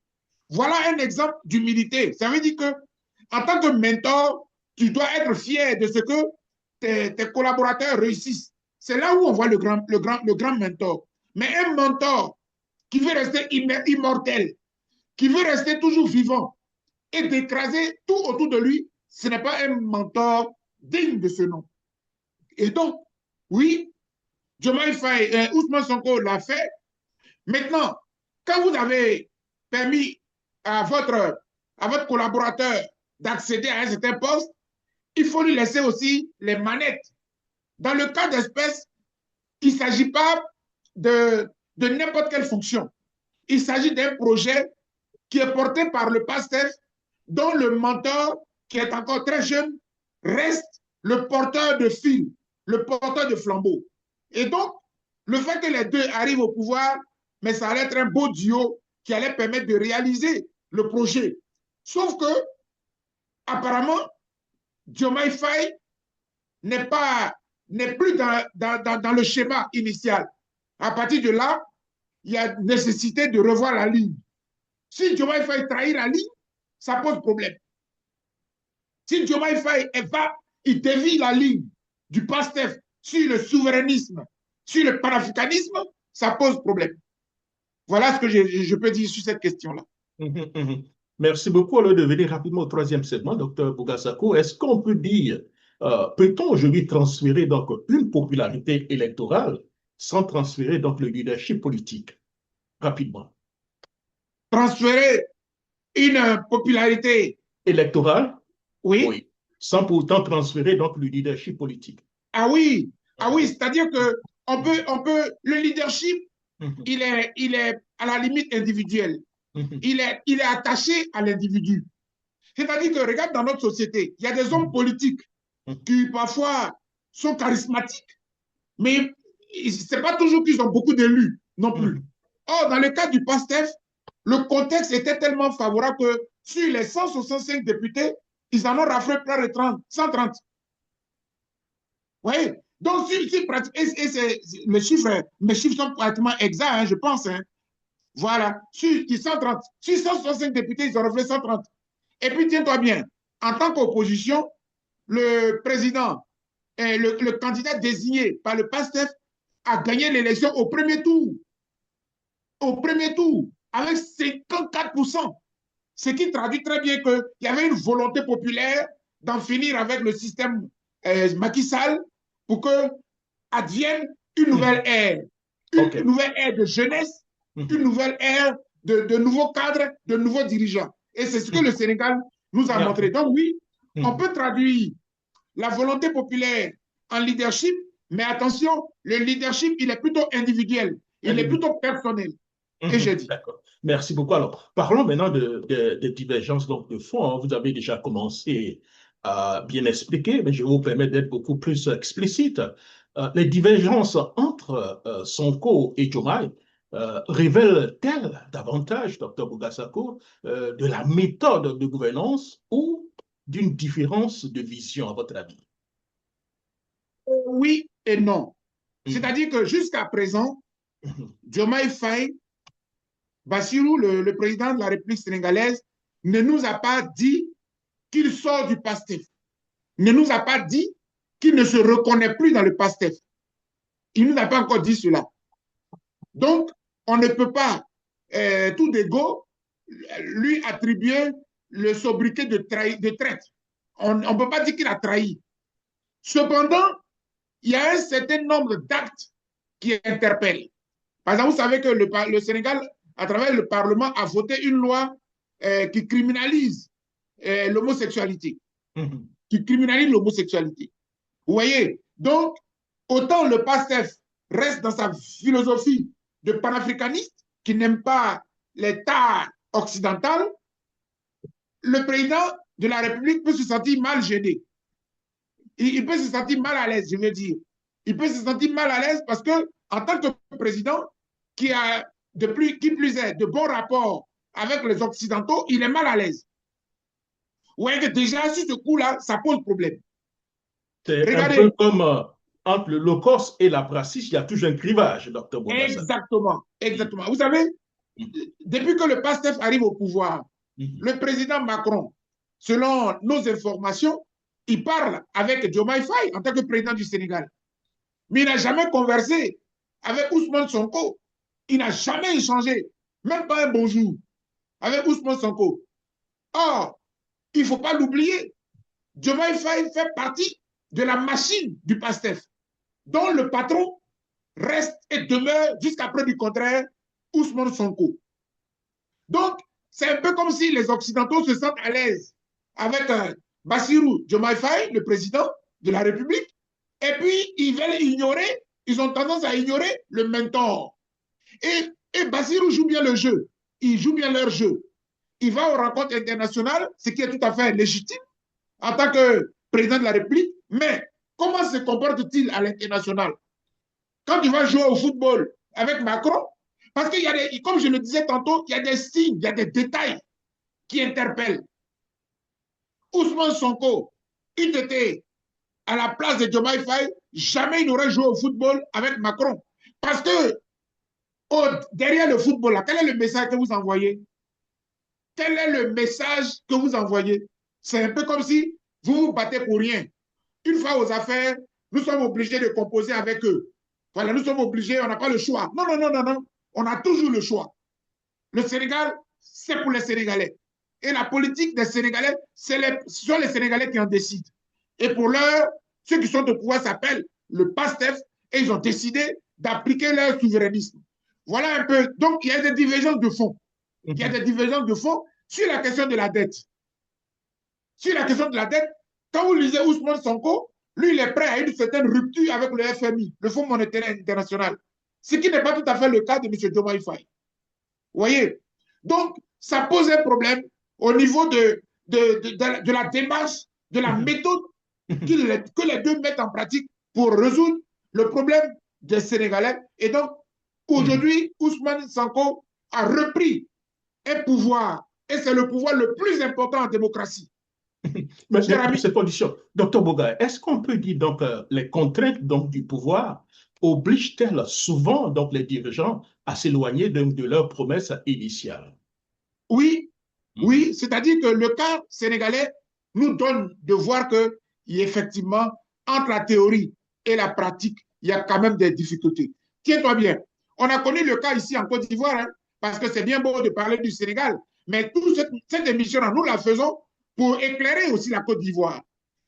Voilà un exemple d'humilité. Ça veut dire que, en tant que mentor, tu dois être fier de ce que tes collaborateurs réussissent. C'est là où on voit le grand mentor. Mais un mentor qui veut rester immortel, qui veut rester toujours vivant et d'écraser tout autour de lui, ce n'est pas un mentor digne de ce nom. Et donc, oui, Diomaye Faye, Ousmane Sonko l'a fait. Maintenant, quand vous avez permis à votre collaborateur d'accéder à un certain poste, il faut lui laisser aussi les manettes. Dans le cas d'espèce, il ne s'agit pas de n'importe quelle fonction. Il s'agit d'un projet qui est porté par le pasteur, dont le mentor, qui est encore très jeune, reste le porteur de fil, le porteur de flambeau. Et donc, le fait que les deux arrivent au pouvoir, mais ça allait être un beau duo qui allait permettre de réaliser le projet. Sauf que, apparemment, Diomaye Faye n'est plus dans le schéma initial. À partir de là, il y a nécessité de revoir la ligne. Si Diomaye Faye trahit la ligne, ça pose problème. Si Diomaye Faye il dévie la ligne du PASTEF sur le souverainisme, sur le panafricanisme, ça pose problème. Voilà ce que je peux dire sur cette question-là. Merci beaucoup. Alors, de venir rapidement au troisième segment, docteur Bogasako, est-ce qu'on peut dire, peut-on aujourd'hui transférer donc une popularité électorale sans transférer donc le leadership politique? Rapidement. Transférer une popularité électorale, oui. Oui, sans pourtant transférer donc le leadership politique. Ah oui, c'est-à-dire que le leadership, il est à la limite individuelle. Il est attaché à l'individu. C'est-à-dire que, regarde, dans notre société, il y a des hommes politiques qui parfois sont charismatiques, mais ce n'est pas toujours qu'ils ont beaucoup d'élus non plus. Or, dans le cas du PASTEF, le contexte était tellement favorable que sur les 165 députés, ils en ont raflé près de 130. Oui. Donc, mes chiffres sont pratiquement exacts, hein, je pense. Hein. Voilà. Sur 130, sur 165 députés, ils ont raflé 130. Et puis, tiens-toi bien, en tant qu'opposition, le président, le candidat désigné par le PASTEF a gagné l'élection au premier tour. Au premier tour, avec 54%. Ce qui traduit très bien qu'il y avait une volonté populaire d'en finir avec le système Macky Sall pour que advienne une nouvelle ère. Une nouvelle ère de jeunesse, une nouvelle ère de nouveaux cadres, de nouveaux dirigeants. Et c'est ce que le Sénégal nous a montré. Donc oui, on peut traduire la volonté populaire en leadership, Mais attention, le leadership, il est plutôt individuel, il est plutôt personnel, que j'ai dit. D'accord. Merci beaucoup. Alors, parlons maintenant de divergences donc, de fond, hein. Vous avez déjà commencé à bien expliquer, mais je vais vous permettre d'être beaucoup plus explicite. Les divergences entre Sonko et Diomaye révèlent-elles davantage, docteur Bogasako, de la méthode de gouvernance ou d'une différence de vision, à votre avis? Oui et non. Mhm. C'est-à-dire que jusqu'à présent, Mhm. Diomaye Faye, Bassirou, le président de la République sénégalaise, ne nous a pas dit qu'il sort du PASTEF, ne nous a pas dit qu'il ne se reconnaît plus dans le PASTEF. Il ne nous a pas encore dit cela. Donc, on ne peut pas, tout d'ego, lui attribuer le sobriquet de traître. On ne peut pas dire qu'il a trahi. Cependant, il y a un certain nombre d'actes qui interpellent. Par exemple, vous savez que le Sénégal, à travers le Parlement, a voté une loi qui criminalise l'homosexualité. Mhm. Qui criminalise l'homosexualité. Vous voyez? Donc, autant le PASTEF reste dans sa philosophie de panafricaniste, qui n'aime pas l'État occidental, le président de la République peut se sentir mal gêné. Il peut se sentir mal à l'aise, je veux dire. Il peut se sentir mal à l'aise parce que, en tant que président qui a qui plus est de bons rapports avec les Occidentaux, il est mal à l'aise. Vous voyez que déjà, sur ce coup-là, ça pose problème. C'est un peu Regardez, comme entre le low cost et la pratique, il y a toujours un clivage, docteur Bogassa. exactement, Mhm. exactement. Vous savez, depuis que le PASTEF arrive au pouvoir, Mhm. le président Macron, selon nos informations, il parle avec Diomaye Faye en tant que président du Sénégal. Mais il n'a jamais conversé avec Ousmane Sonko. Il n'a jamais échangé, même pas un bonjour, avec Ousmane Sonko. Or, il ne faut pas l'oublier, Diomaye Faye fait partie de la machine du PASTEF, dont le patron reste et demeure jusqu'à preuve du contraire Ousmane Sonko. Donc, c'est un peu comme si les Occidentaux se sentent à l'aise avec Bassirou Diomaye Faye, le président de la République, et puis ils veulent ignorer, ils ont tendance à ignorer le mentor. Et Bassirou joue bien le jeu, il joue bien leur jeu. Il va aux rencontres internationales, ce qui est tout à fait légitime en tant que président de la République, mais comment se comporte-t-il à l'international? Quand tu vas jouer au football avec Macron, parce qu'il y a des, comme je le disais tantôt, il y a des signes, il y a des détails qui interpellent. Ousmane Sonko, il était à la place de Diomaye Faye, jamais il n'aurait joué au football avec Macron. Parce que derrière le football, là, quel est le message que vous envoyez? Quel est le message que vous envoyez? C'est un peu comme si vous vous battez pour rien. Une fois aux affaires, nous sommes obligés de composer avec eux. Voilà, nous sommes obligés, on n'a pas le choix. Non, non, non, non, non. On a toujours le choix. Le Sénégal, c'est pour les Sénégalais. Et la politique des Sénégalais, ce sont les Sénégalais qui en décident. Et pour l'heure, ceux qui sont au pouvoir s'appellent le PASTEF et ils ont décidé d'appliquer leur souverainisme. Voilà un peu. Donc, il y a des divergences de fond. Il y a Mhm. des divergences de fond sur la question de la dette. Sur la question de la dette, quand vous lisez Ousmane Sonko, lui, il est prêt à une certaine rupture avec le FMI, le Fonds monétaire international. Ce qui n'est pas tout à fait le cas de M. Diomaye Faye. Vous voyez? Donc, ça pose un problème au niveau de la démarche, de la Mhm. méthode Mhm. que les deux mettent en pratique pour résoudre le problème des Sénégalais. Et donc, Mhm. aujourd'hui, Ousmane Sonko a repris un pouvoir, et c'est le pouvoir le plus important en démocratie. Mais Cher dans ami, ces conditions, docteur Boga, est-ce qu'on peut dire donc les contraintes donc, du pouvoir obligent-elles souvent donc les dirigeants à s'éloigner de leurs promesses initiales? oui, Mhm. oui, c'est-à-dire que le cas sénégalais nous donne de voir que, effectivement, entre la théorie et la pratique, il y a quand même des difficultés. Tiens-toi bien, on a connu le cas ici en Côte d'Ivoire, hein, parce que c'est bien beau de parler du Sénégal, mais toute cette émission-là, nous la faisons pour éclairer aussi la Côte d'Ivoire.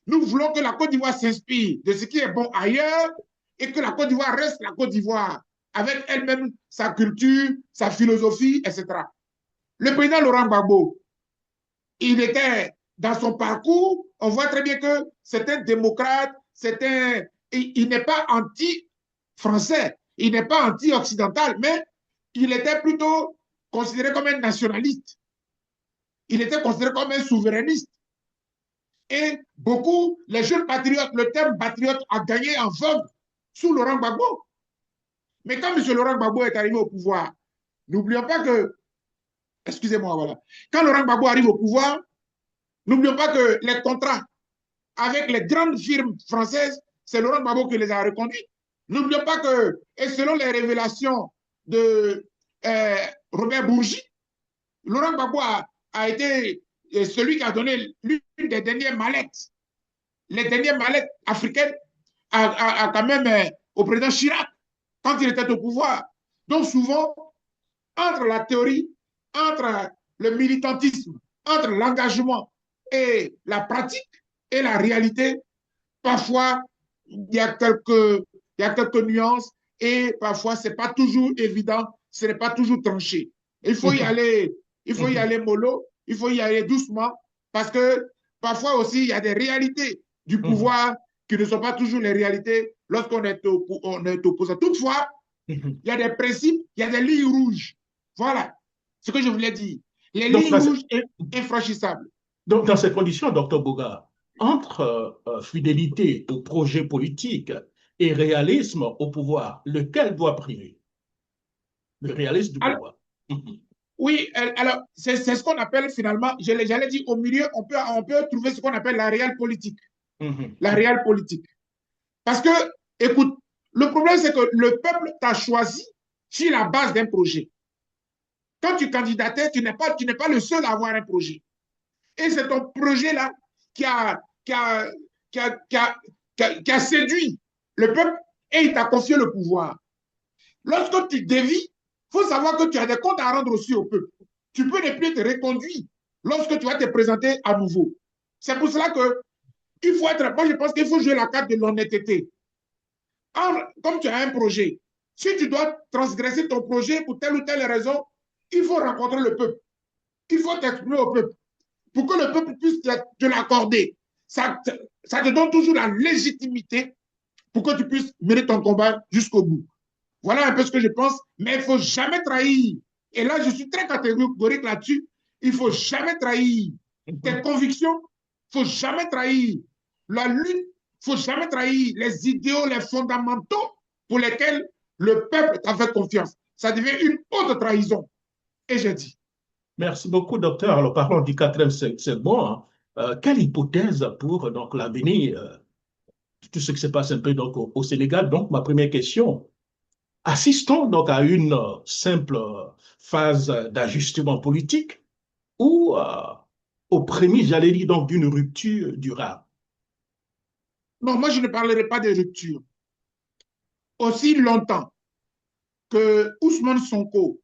Nous voulons que la Côte d'Ivoire s'inspire de ce qui est bon ailleurs et que la Côte d'Ivoire reste la Côte d'Ivoire, avec elle-même sa culture, sa philosophie, etc. Le président Laurent Gbagbo, il était dans son parcours, on voit très bien que c'est un démocrate, c'est un il n'est pas anti-français, il n'est pas anti-occidental, mais il était plutôt considéré comme un nationaliste. Il était considéré comme un souverainiste. Et beaucoup, les jeunes patriotes, le terme patriote a gagné en vogue sous Laurent Gbagbo. Mais quand M. Laurent Gbagbo est arrivé au pouvoir, n'oublions pas que, excusez-moi, voilà, quand Laurent Gbagbo arrive au pouvoir, n'oublions pas que les contrats avec les grandes firmes françaises, c'est Laurent Gbagbo qui les a reconduits. N'oublions pas que, et selon les révélations de Robert Bourgi, Laurent Gbagbo a été celui qui a donné l'une des dernières mallettes, les dernières mallettes africaines quand même au président Chirac, quand il était au pouvoir. Donc souvent, entre la théorie, entre le militantisme, entre l'engagement et la pratique et la réalité, parfois, il y a quelques nuances et parfois, ce n'est pas toujours évident, ce n'est pas toujours tranché. Il faut y aller, mollo, il faut y aller doucement parce que parfois aussi, il y a des réalités du pouvoir qui ne sont pas toujours les réalités lorsqu'on est opposé. Toutefois, il y a des principes, il y a des lignes rouges. Voilà ce que je voulais dire. Les lignes rouges infranchissables. Donc, dans ces conditions, docteur Boga, entre fidélité au projet politique et réalisme au pouvoir, lequel doit primer? Le réalisme du pouvoir. Oui, alors c'est ce qu'on appelle finalement, j'allais dire au milieu, on peut trouver ce qu'on appelle la réelle politique. La réelle politique. Parce que, écoute, le problème c'est que le peuple t'a choisi sur la base d'un projet. Quand tu candidatais, tu n'es pas le seul à avoir un projet. Et c'est ton projet-là qui a séduit le peuple et il t'a confié le pouvoir. Lorsque tu dévis, il faut savoir que tu as des comptes à rendre aussi au peuple. Tu peux ne plus être reconduit lorsque tu vas te présenter à nouveau. C'est pour cela que il faut être, moi je pense qu'il faut jouer la carte de l'honnêteté. Comme tu as un projet, si tu dois transgresser ton projet pour telle ou telle raison, il faut rencontrer le peuple. Il faut t'exprimer au peuple pour que le peuple puisse te l'accorder. Ça te donne toujours la légitimité pour que tu puisses mener ton combat jusqu'au bout. Voilà un peu ce que je pense, mais il ne faut jamais trahir. Et là, je suis très catégorique là-dessus. Il ne faut jamais trahir tes convictions, il ne faut jamais trahir la lutte, il ne faut jamais trahir les idéaux, les fondamentaux pour lesquels le peuple t'a fait confiance. Ça devient une haute trahison. Et j'ai dit. Merci beaucoup, docteur. Alors, parlons du quatrième segment. Quelle hypothèse pour donc l'avenir, tout ce qui se passe un peu donc, au Sénégal? Donc, ma première question. Assistons donc à une simple phase d'ajustement politique ou aux prémices, j'allais dire, donc d'une rupture durable? Non, moi, je ne parlerai pas de rupture. Aussi longtemps que Ousmane Sonko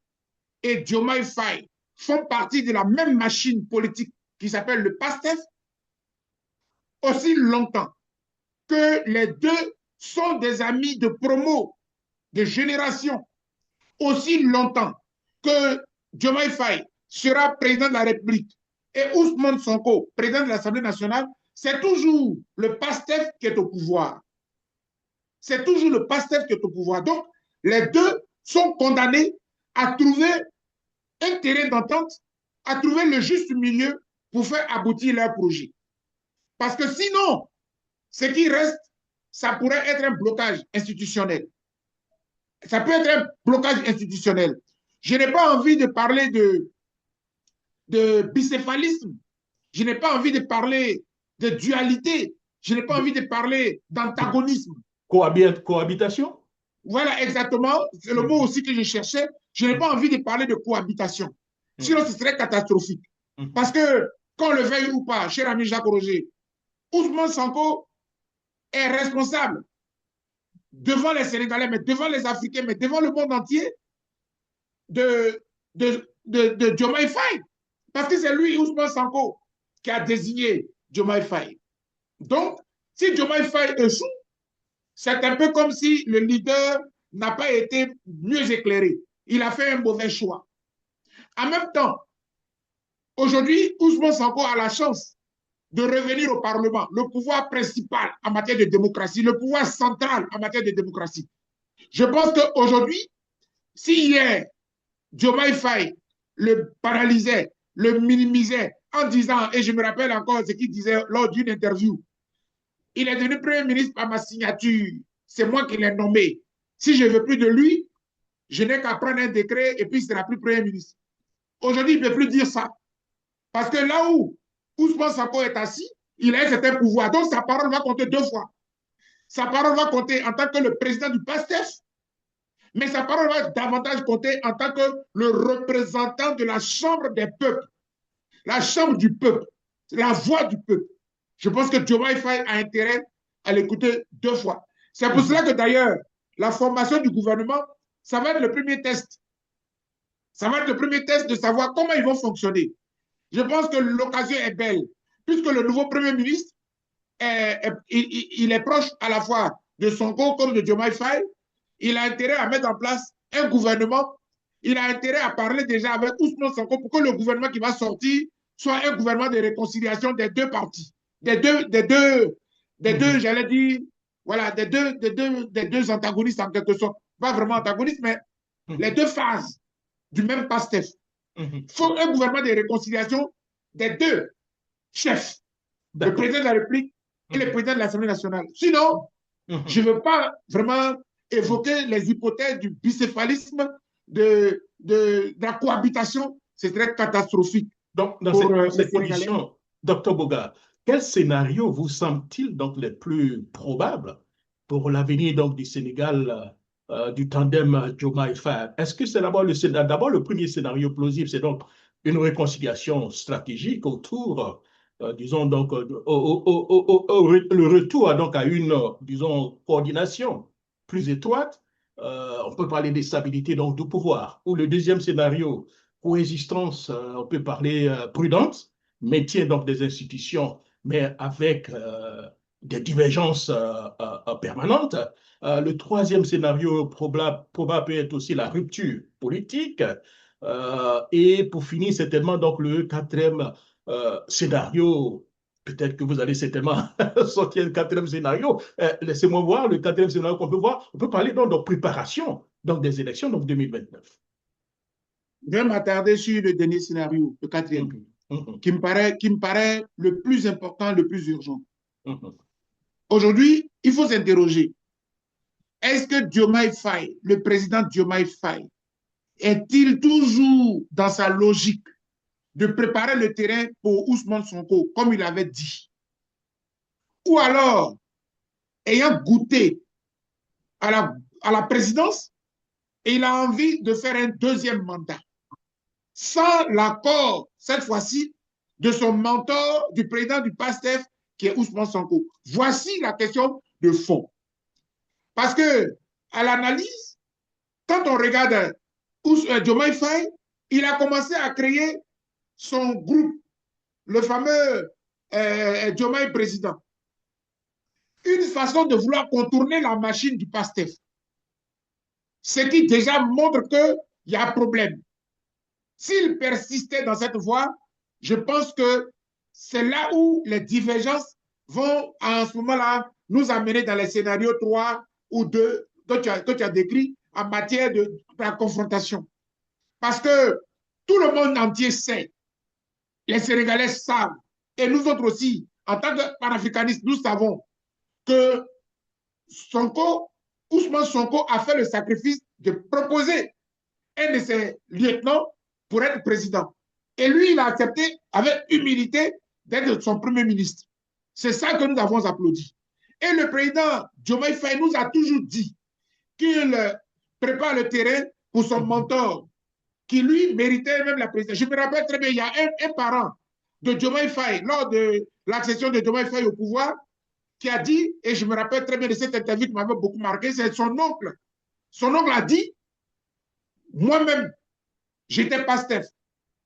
et Diomaye Faye font partie de la même machine politique qui s'appelle le PASTEF, aussi longtemps que les deux sont des amis de promo, de génération, aussi longtemps que Diomaye Faye sera président de la République et Ousmane Sonko, président de l'Assemblée nationale, c'est toujours le PASTEF qui est au pouvoir. C'est toujours le PASTEF qui est au pouvoir. Donc, les deux sont condamnés à trouver un terrain d'entente, à trouver le juste milieu pour faire aboutir leur projet. Parce que sinon, ce qui reste, ça pourrait être un blocage institutionnel. Ça peut être un blocage institutionnel. Je n'ai pas envie de parler de bicéphalisme. Je n'ai pas envie de parler de dualité. Je n'ai pas envie de parler d'antagonisme. Cohabitation? Voilà, exactement. C'est le mot aussi que je cherchais. Je n'ai pas envie de parler de cohabitation. Sinon, ce serait catastrophique. Parce que, qu'on le veuille ou pas, cher ami Jacques Roger, Ousmane Sonko est responsable devant les Sénégalais, mais devant les Africains, mais devant le monde entier de Diomaye Faye. Parce que c'est lui, Ousmane Sonko, qui a désigné Diomaye Faye. Donc, si Diomaye Faye échoue, c'est un peu comme si le leader n'a pas été mieux éclairé. Il a fait un mauvais choix. En même temps, aujourd'hui, Ousmane Sonko a la chance de revenir au Parlement, le pouvoir principal en matière de démocratie, le pouvoir central en matière de démocratie. Je pense qu'aujourd'hui, si hier, Diomaye Faye le paralysait, le minimisait en disant, et je me rappelle encore ce qu'il disait lors d'une interview, il est devenu Premier ministre par ma signature, c'est moi qui l'ai nommé. Si je ne veux plus de lui, je n'ai qu'à prendre un décret et puis il ne sera plus Premier ministre. Aujourd'hui, il ne peut plus dire ça. Parce que là où Ousmane Sonko est assis, il a un certain pouvoir. Donc sa parole va compter deux fois. Sa parole va compter en tant que le président du PASTEF, mais sa parole va davantage compter en tant que le représentant de la Chambre des peuples, la Chambre du peuple, la voix du peuple. Je pense que Diomaye Faye a intérêt à l'écouter deux fois. C'est pour cela que d'ailleurs, la formation du gouvernement, ça va être le premier test. Ça va être le premier test de savoir comment ils vont fonctionner. Je pense que l'occasion est belle, puisque le nouveau Premier ministre, il est proche à la fois de Sonko comme de Diomaye Faye. Il a intérêt à mettre en place un gouvernement. Il a intérêt à parler déjà avec Ousmane Sonko pour que le gouvernement qui va sortir soit un gouvernement de réconciliation des deux parties, j'allais dire, voilà, des deux antagonistes en quelque sorte. Pas vraiment antagonistes, mais les deux phases du même PASTEF. Il faut un gouvernement de réconciliation des deux chefs, le président de la République et le président de l'Assemblée nationale. Sinon, je ne veux pas vraiment évoquer les hypothèses du bicéphalisme, de la cohabitation. C'est très catastrophique. Donc, dans cette condition, Dr Boga, quel scénario vous semble-t-il donc les plus probables pour l'avenir donc du Sénégal, du tandem Diomaye Faye? Est-ce que c'est d'abord le premier scénario plausible, c'est donc une réconciliation stratégique autour, disons donc, le retour donc à une, disons, coordination plus étroite. On peut parler des stabilités donc du pouvoir. Ou le deuxième scénario, coexistence, on peut parler prudente, maintien donc des institutions, mais avec des divergences permanentes. Le troisième scénario probable peut être aussi la rupture politique. Et pour finir, certainement, donc le quatrième scénario, peut-être que vous allez certainement sortir le quatrième scénario. Laissez-moi voir le quatrième scénario qu'on peut voir. On peut parler donc de préparation donc des élections donc 2029. Je vais m'attarder sur le dernier scénario, le quatrième, qui me paraît le plus important, le plus urgent. Aujourd'hui, il faut s'interroger. Est-ce que Diomaye Faye, le président Diomaye Faye, est-il toujours dans sa logique de préparer le terrain pour Ousmane Sonko, comme il avait dit? Ou alors, ayant goûté à la présidence, il a envie de faire un deuxième mandat, sans l'accord, cette fois-ci, de son mentor, du président du PASTEF, qui est Ousmane Sonko. Voici la question de fond. Parce que, à l'analyse, quand on regarde Diomaye Faye, il a commencé à créer son groupe, le fameux Diomaye président. Une façon de vouloir contourner la machine du PASTEF. Ce qui déjà montre qu'il y a un problème. S'il persistait dans cette voie, je pense que c'est là où les divergences vont, en ce moment-là, nous amener dans les scénarios 3 ou 2 que tu as décrits en matière de la confrontation. Parce que tout le monde entier sait, les Sénégalais savent, et nous autres aussi, en tant que panafricanistes, nous savons que Ousmane Sonko a fait le sacrifice de proposer un de ses lieutenants pour être président. Et lui, il a accepté avec humilité d'être son premier ministre. C'est ça que nous avons applaudi. Et le président Diomaye Faye nous a toujours dit qu'il prépare le terrain pour son mentor, qui lui méritait même la présidence. Je me rappelle très bien, il y a un parent de Diomaye Faye, lors de l'accession de Diomaye Faye au pouvoir, qui a dit, et je me rappelle très bien de cette interview qui m'avait beaucoup marqué, c'est son oncle. Son oncle a dit, moi-même, j'étais PASTEF.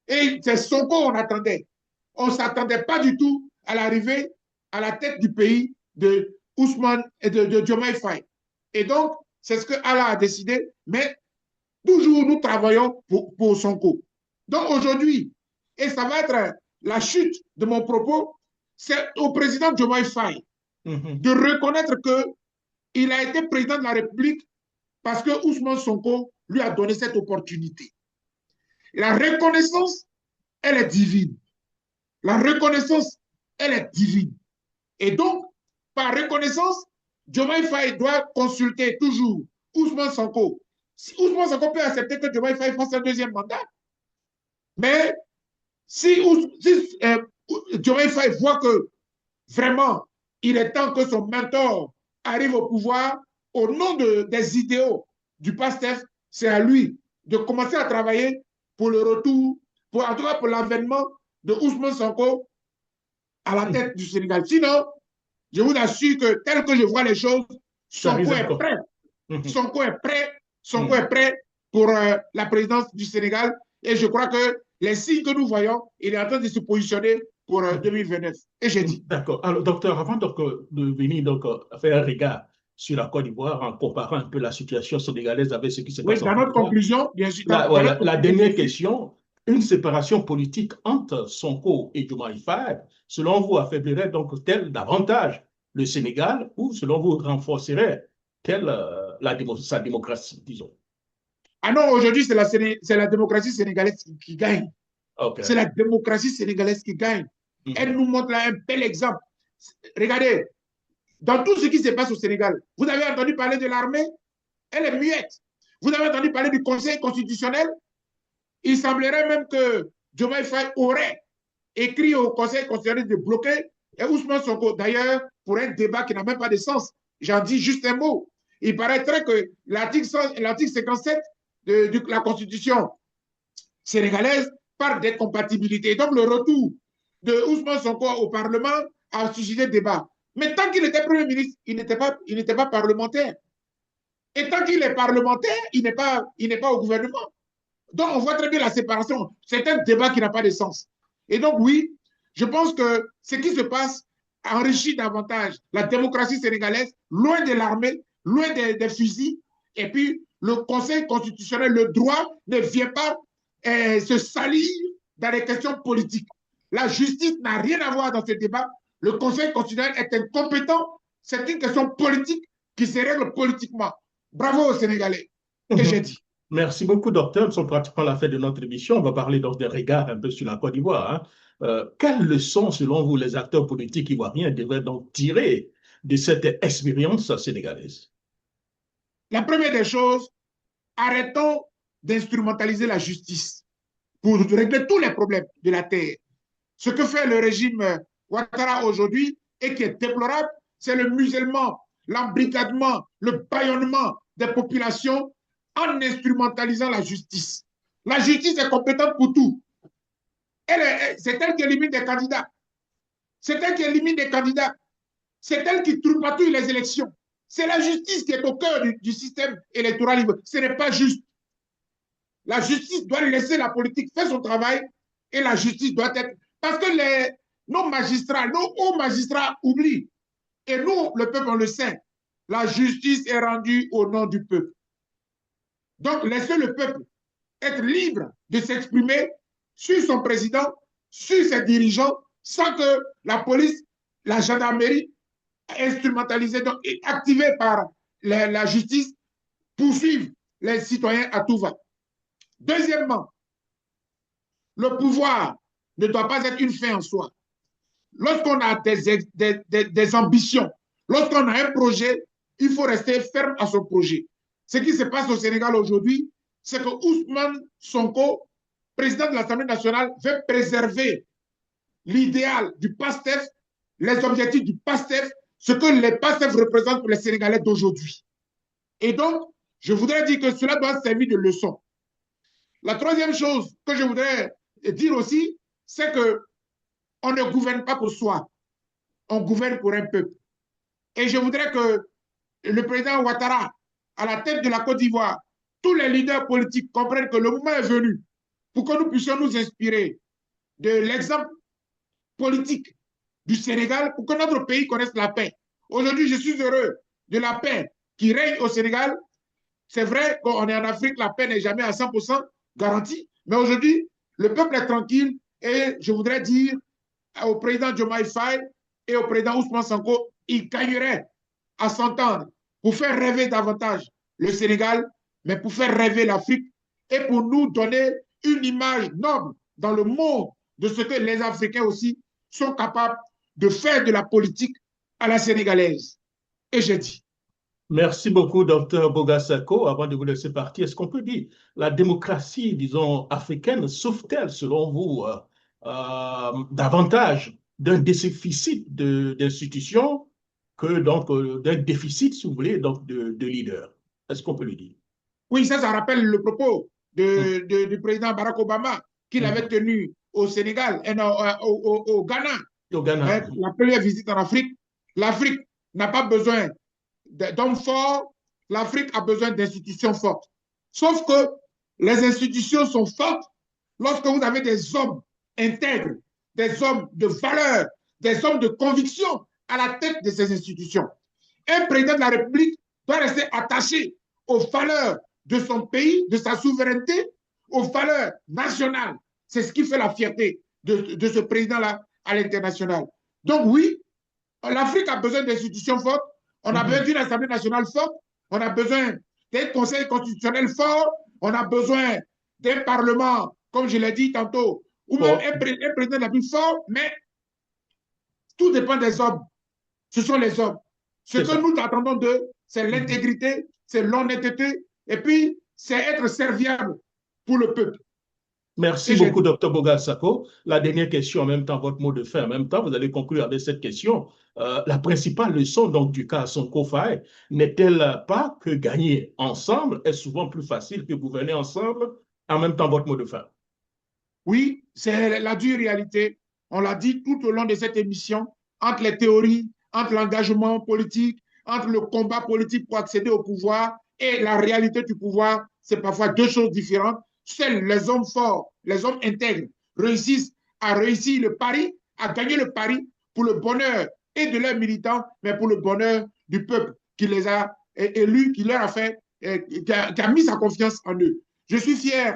Et c'est Sonko qu'on attendait. On ne s'attendait pas du tout à l'arrivée à la tête du pays de Ousmane et de Diomaye Faye. Et donc, c'est ce que Allah a décidé, mais toujours nous travaillons pour Sonko. Donc aujourd'hui, et ça va être la chute de mon propos, c'est au président Diomaye Faye de reconnaître qu'il a été président de la République parce que Ousmane Sonko lui a donné cette opportunité. La reconnaissance, elle est divine. La reconnaissance, elle est divine. Et donc, par reconnaissance, Diomaye Faye doit consulter toujours Ousmane Sonko. Si Ousmane Sonko peut accepter que Diomaye Faye fasse un deuxième mandat, mais si Diomaye Faye voit que vraiment, il est temps que son mentor arrive au pouvoir au nom des idéaux du PASTEF, c'est à lui de commencer à travailler pour le retour, en tout cas pour l'avènement de Ousmane Sonko à la tête du Sénégal. Sinon, je vous assure que tel que je vois les choses, Sonko est prêt. Sonko est prêt. Sonko est prêt pour la présidence du Sénégal. Et je crois que les signes que nous voyons, il est en train de se positionner pour 2029. Et j'ai dit. D'accord. Alors, docteur, avant de venir faire un regard sur la Côte d'Ivoire en comparant un peu la situation sénégalaise avec ce qui se passe en Côte d'Ivoire. Dans notre conclusion, bien sûr. La dernière question, une séparation politique entre Sonko et Diomaye Faye, selon vous, affaiblirait donc-t-elle davantage le Sénégal ou, selon vous, renforcerait-elle sa démocratie, disons? Ah non, aujourd'hui, c'est la démocratie sénégalaise qui gagne. Okay. C'est la démocratie sénégalaise qui gagne. Elle nous montre là un bel exemple. Regardez, dans tout ce qui se passe au Sénégal, vous avez entendu parler de l'armée, elle est muette. Vous avez entendu parler du Conseil constitutionnel. Il semblerait même que Diomaye Faye aurait écrit au Conseil constitutionnel de bloquer et Ousmane Sonko, d'ailleurs, pour un débat qui n'a même pas de sens. J'en dis juste un mot. Il paraîtrait que l'article 57 de la Constitution sénégalaise parle d'incompatibilité. Donc, le retour de Ousmane Sonko au Parlement a suscité débat. Mais tant qu'il était Premier ministre, il n'était pas parlementaire. Et tant qu'il est parlementaire, il n'est pas au gouvernement. Donc, on voit très bien la séparation. C'est un débat qui n'a pas de sens. Et donc, oui, je pense que ce qui se passe enrichit davantage la démocratie sénégalaise, loin de l'armée, loin des fusils. Et puis, le Conseil constitutionnel, le droit ne vient pas se salir dans les questions politiques. La justice n'a rien à voir dans ce débat. Le Conseil constitutionnel est incompétent. C'est une question politique qui se règle politiquement. Bravo aux Sénégalais. Et j'ai dit. Merci beaucoup, docteur. Nous sommes pratiquement à la fin de notre émission. On va parler donc des regards un peu sur la Côte d'Ivoire. Quelles leçons, selon vous, les acteurs politiques ivoiriens devraient donc tirer de cette expérience sénégalaise? La première des choses, arrêtons d'instrumentaliser la justice pour régler tous les problèmes de la terre. Ce que fait le régime Ouattara aujourd'hui et qui est déplorable, c'est le musellement, l'embrigadement, le bâillonnement des populations en instrumentalisant la justice. La justice est compétente pour tout. C'est elle qui élimine des candidats. C'est elle qui élimine des candidats. C'est elle qui troupatouille les élections. C'est la justice qui est au cœur du système électoral. Ce n'est pas juste. La justice doit laisser la politique faire son travail et la justice doit être... Parce que nos magistrats, nos hauts magistrats oublient. Et nous, le peuple, on le sait. La justice est rendue au nom du peuple. Donc, laissez le peuple être libre de s'exprimer sur son président, sur ses dirigeants, sans que la police, la gendarmerie, instrumentalisée, donc activée par la justice, poursuivent les citoyens à tout va. Deuxièmement, le pouvoir ne doit pas être une fin en soi. Lorsqu'on a des ambitions, lorsqu'on a un projet, il faut rester ferme à son projet. Ce qui se passe au Sénégal aujourd'hui, c'est que Ousmane Sonko, président de l'Assemblée nationale, veut préserver l'idéal du PASTEF, les objectifs du PASTEF, ce que les PASTEF représentent pour les Sénégalais d'aujourd'hui. Et donc, je voudrais dire que cela doit servir de leçon. La troisième chose que je voudrais dire aussi, c'est qu'on ne gouverne pas pour soi, on gouverne pour un peuple. Et je voudrais que le président Ouattara, à la tête de la Côte d'Ivoire, tous les leaders politiques comprennent que le moment est venu pour que nous puissions nous inspirer de l'exemple politique du Sénégal pour que notre pays connaisse la paix. Aujourd'hui, je suis heureux de la paix qui règne au Sénégal. C'est vrai qu'on est en Afrique, la paix n'est jamais à 100% garantie, mais aujourd'hui, le peuple est tranquille et je voudrais dire au président Diomaye Faye et au président Ousmane Sonko, ils gagneraient à s'entendre pour faire rêver davantage le Sénégal, mais pour faire rêver l'Afrique et pour nous donner une image noble dans le monde de ce que les Africains aussi sont capables de faire de la politique à la sénégalaise. Et j'ai dit. Merci beaucoup, docteur Bogasako. Avant de vous laisser partir, est-ce qu'on peut dire la démocratie, disons, africaine souffre-t-elle, selon vous, davantage d'un déficit d'institutions que donc d'un déficit, si vous voulez, donc de leaders? Est-ce qu'on peut le dire? Oui, ça rappelle le propos du président Barack Obama qu'il avait tenu au Sénégal, au Ghana, Au Ghana. la première visite en Afrique. L'Afrique n'a pas besoin d'hommes forts, l'Afrique a besoin d'institutions fortes. Sauf que les institutions sont fortes lorsque vous avez des hommes intègres, des hommes de valeur, des hommes de conviction à la tête de ces institutions. Un président de la République doit rester attaché aux valeurs de son pays, de sa souveraineté, aux valeurs nationales. C'est ce qui fait la fierté de ce président-là à l'international. Donc oui, l'Afrique a besoin d'institutions fortes, on a besoin d'une Assemblée nationale forte, on a besoin d'un Conseil constitutionnel fort, on a besoin d'un Parlement, comme je l'ai dit tantôt, ou même un président de la République fort, mais tout dépend des hommes. Ce sont les hommes. Ce que nous attendons d'eux, c'est l'intégrité, c'est l'honnêteté, et puis c'est être serviable pour le peuple. Merci beaucoup, Dr Bogasako. La dernière question, en même temps, votre mot de fin, en même temps, vous allez conclure avec cette question. La principale leçon donc, du cas Sonko Faye n'est-elle pas que gagner ensemble est souvent plus facile que gouverner ensemble? En même temps, votre mot de fin. Oui, c'est la dure réalité. On l'a dit tout au long de cette émission, entre les théories, entre l'engagement politique, entre le combat politique pour accéder au pouvoir et la réalité du pouvoir, c'est parfois deux choses différentes. Seuls les hommes forts, les hommes intègres réussissent à réussir le pari, à gagner le pari pour le bonheur et de leurs militants, mais pour le bonheur du peuple qui les a élus, qui leur a fait, qui a mis sa confiance en eux. Je suis fier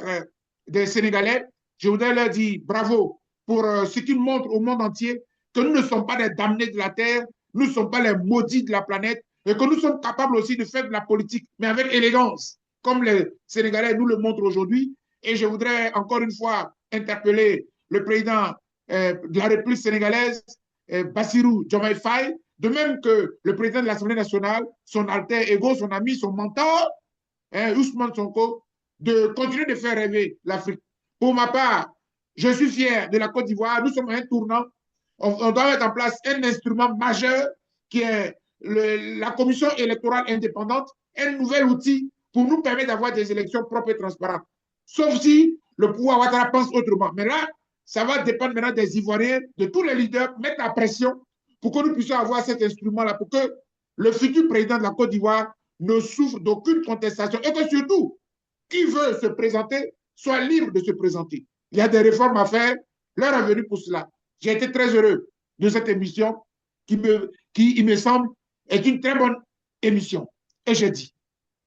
des Sénégalais. Je voudrais leur dire bravo pour ce qu'ils montrent au monde entier, que nous ne sommes pas des damnés de la terre, nous ne sommes pas les maudits de la planète, et que nous sommes capables aussi de faire de la politique, mais avec élégance, comme les Sénégalais nous le montrent aujourd'hui. Et je voudrais encore une fois interpeller le président de la République sénégalaise, Bassirou Diomaye Faye, de même que le président de l'Assemblée nationale, son alter ego, son ami, son mentor, Ousmane Sonko, de continuer de faire rêver l'Afrique. Pour ma part, je suis fier de la Côte d'Ivoire. Nous sommes à un tournant. On doit mettre en place un instrument majeur qui est la commission électorale indépendante, un nouvel outil pour nous permettre d'avoir des élections propres et transparentes. Sauf si le pouvoir Ouattara pense autrement. Mais là, ça va dépendre maintenant des Ivoiriens, de tous les leaders, mettre la pression pour que nous puissions avoir cet instrument-là, pour que le futur président de la Côte d'Ivoire ne souffre d'aucune contestation et que surtout, qui veut se présenter soit libre de se présenter. Il y a des réformes à faire, l'heure est venue pour cela. J'ai été très heureux de cette émission qui, il me semble, est une très bonne émission. Et j'ai dit.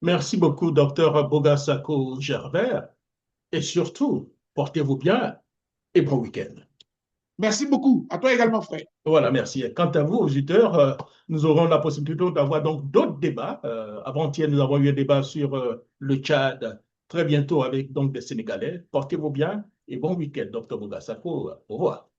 Merci beaucoup, docteur Bogasako Gerbert. Et surtout, portez-vous bien et bon week-end. Merci beaucoup. À toi également, frère. Voilà, merci. Quant à vous, auditeurs, nous aurons la possibilité d'avoir donc d'autres débats. Avant-hier, nous avons eu un débat sur le Tchad, très bientôt avec donc des Sénégalais. Portez-vous bien et bon week-end, docteur Bogasako. Au revoir.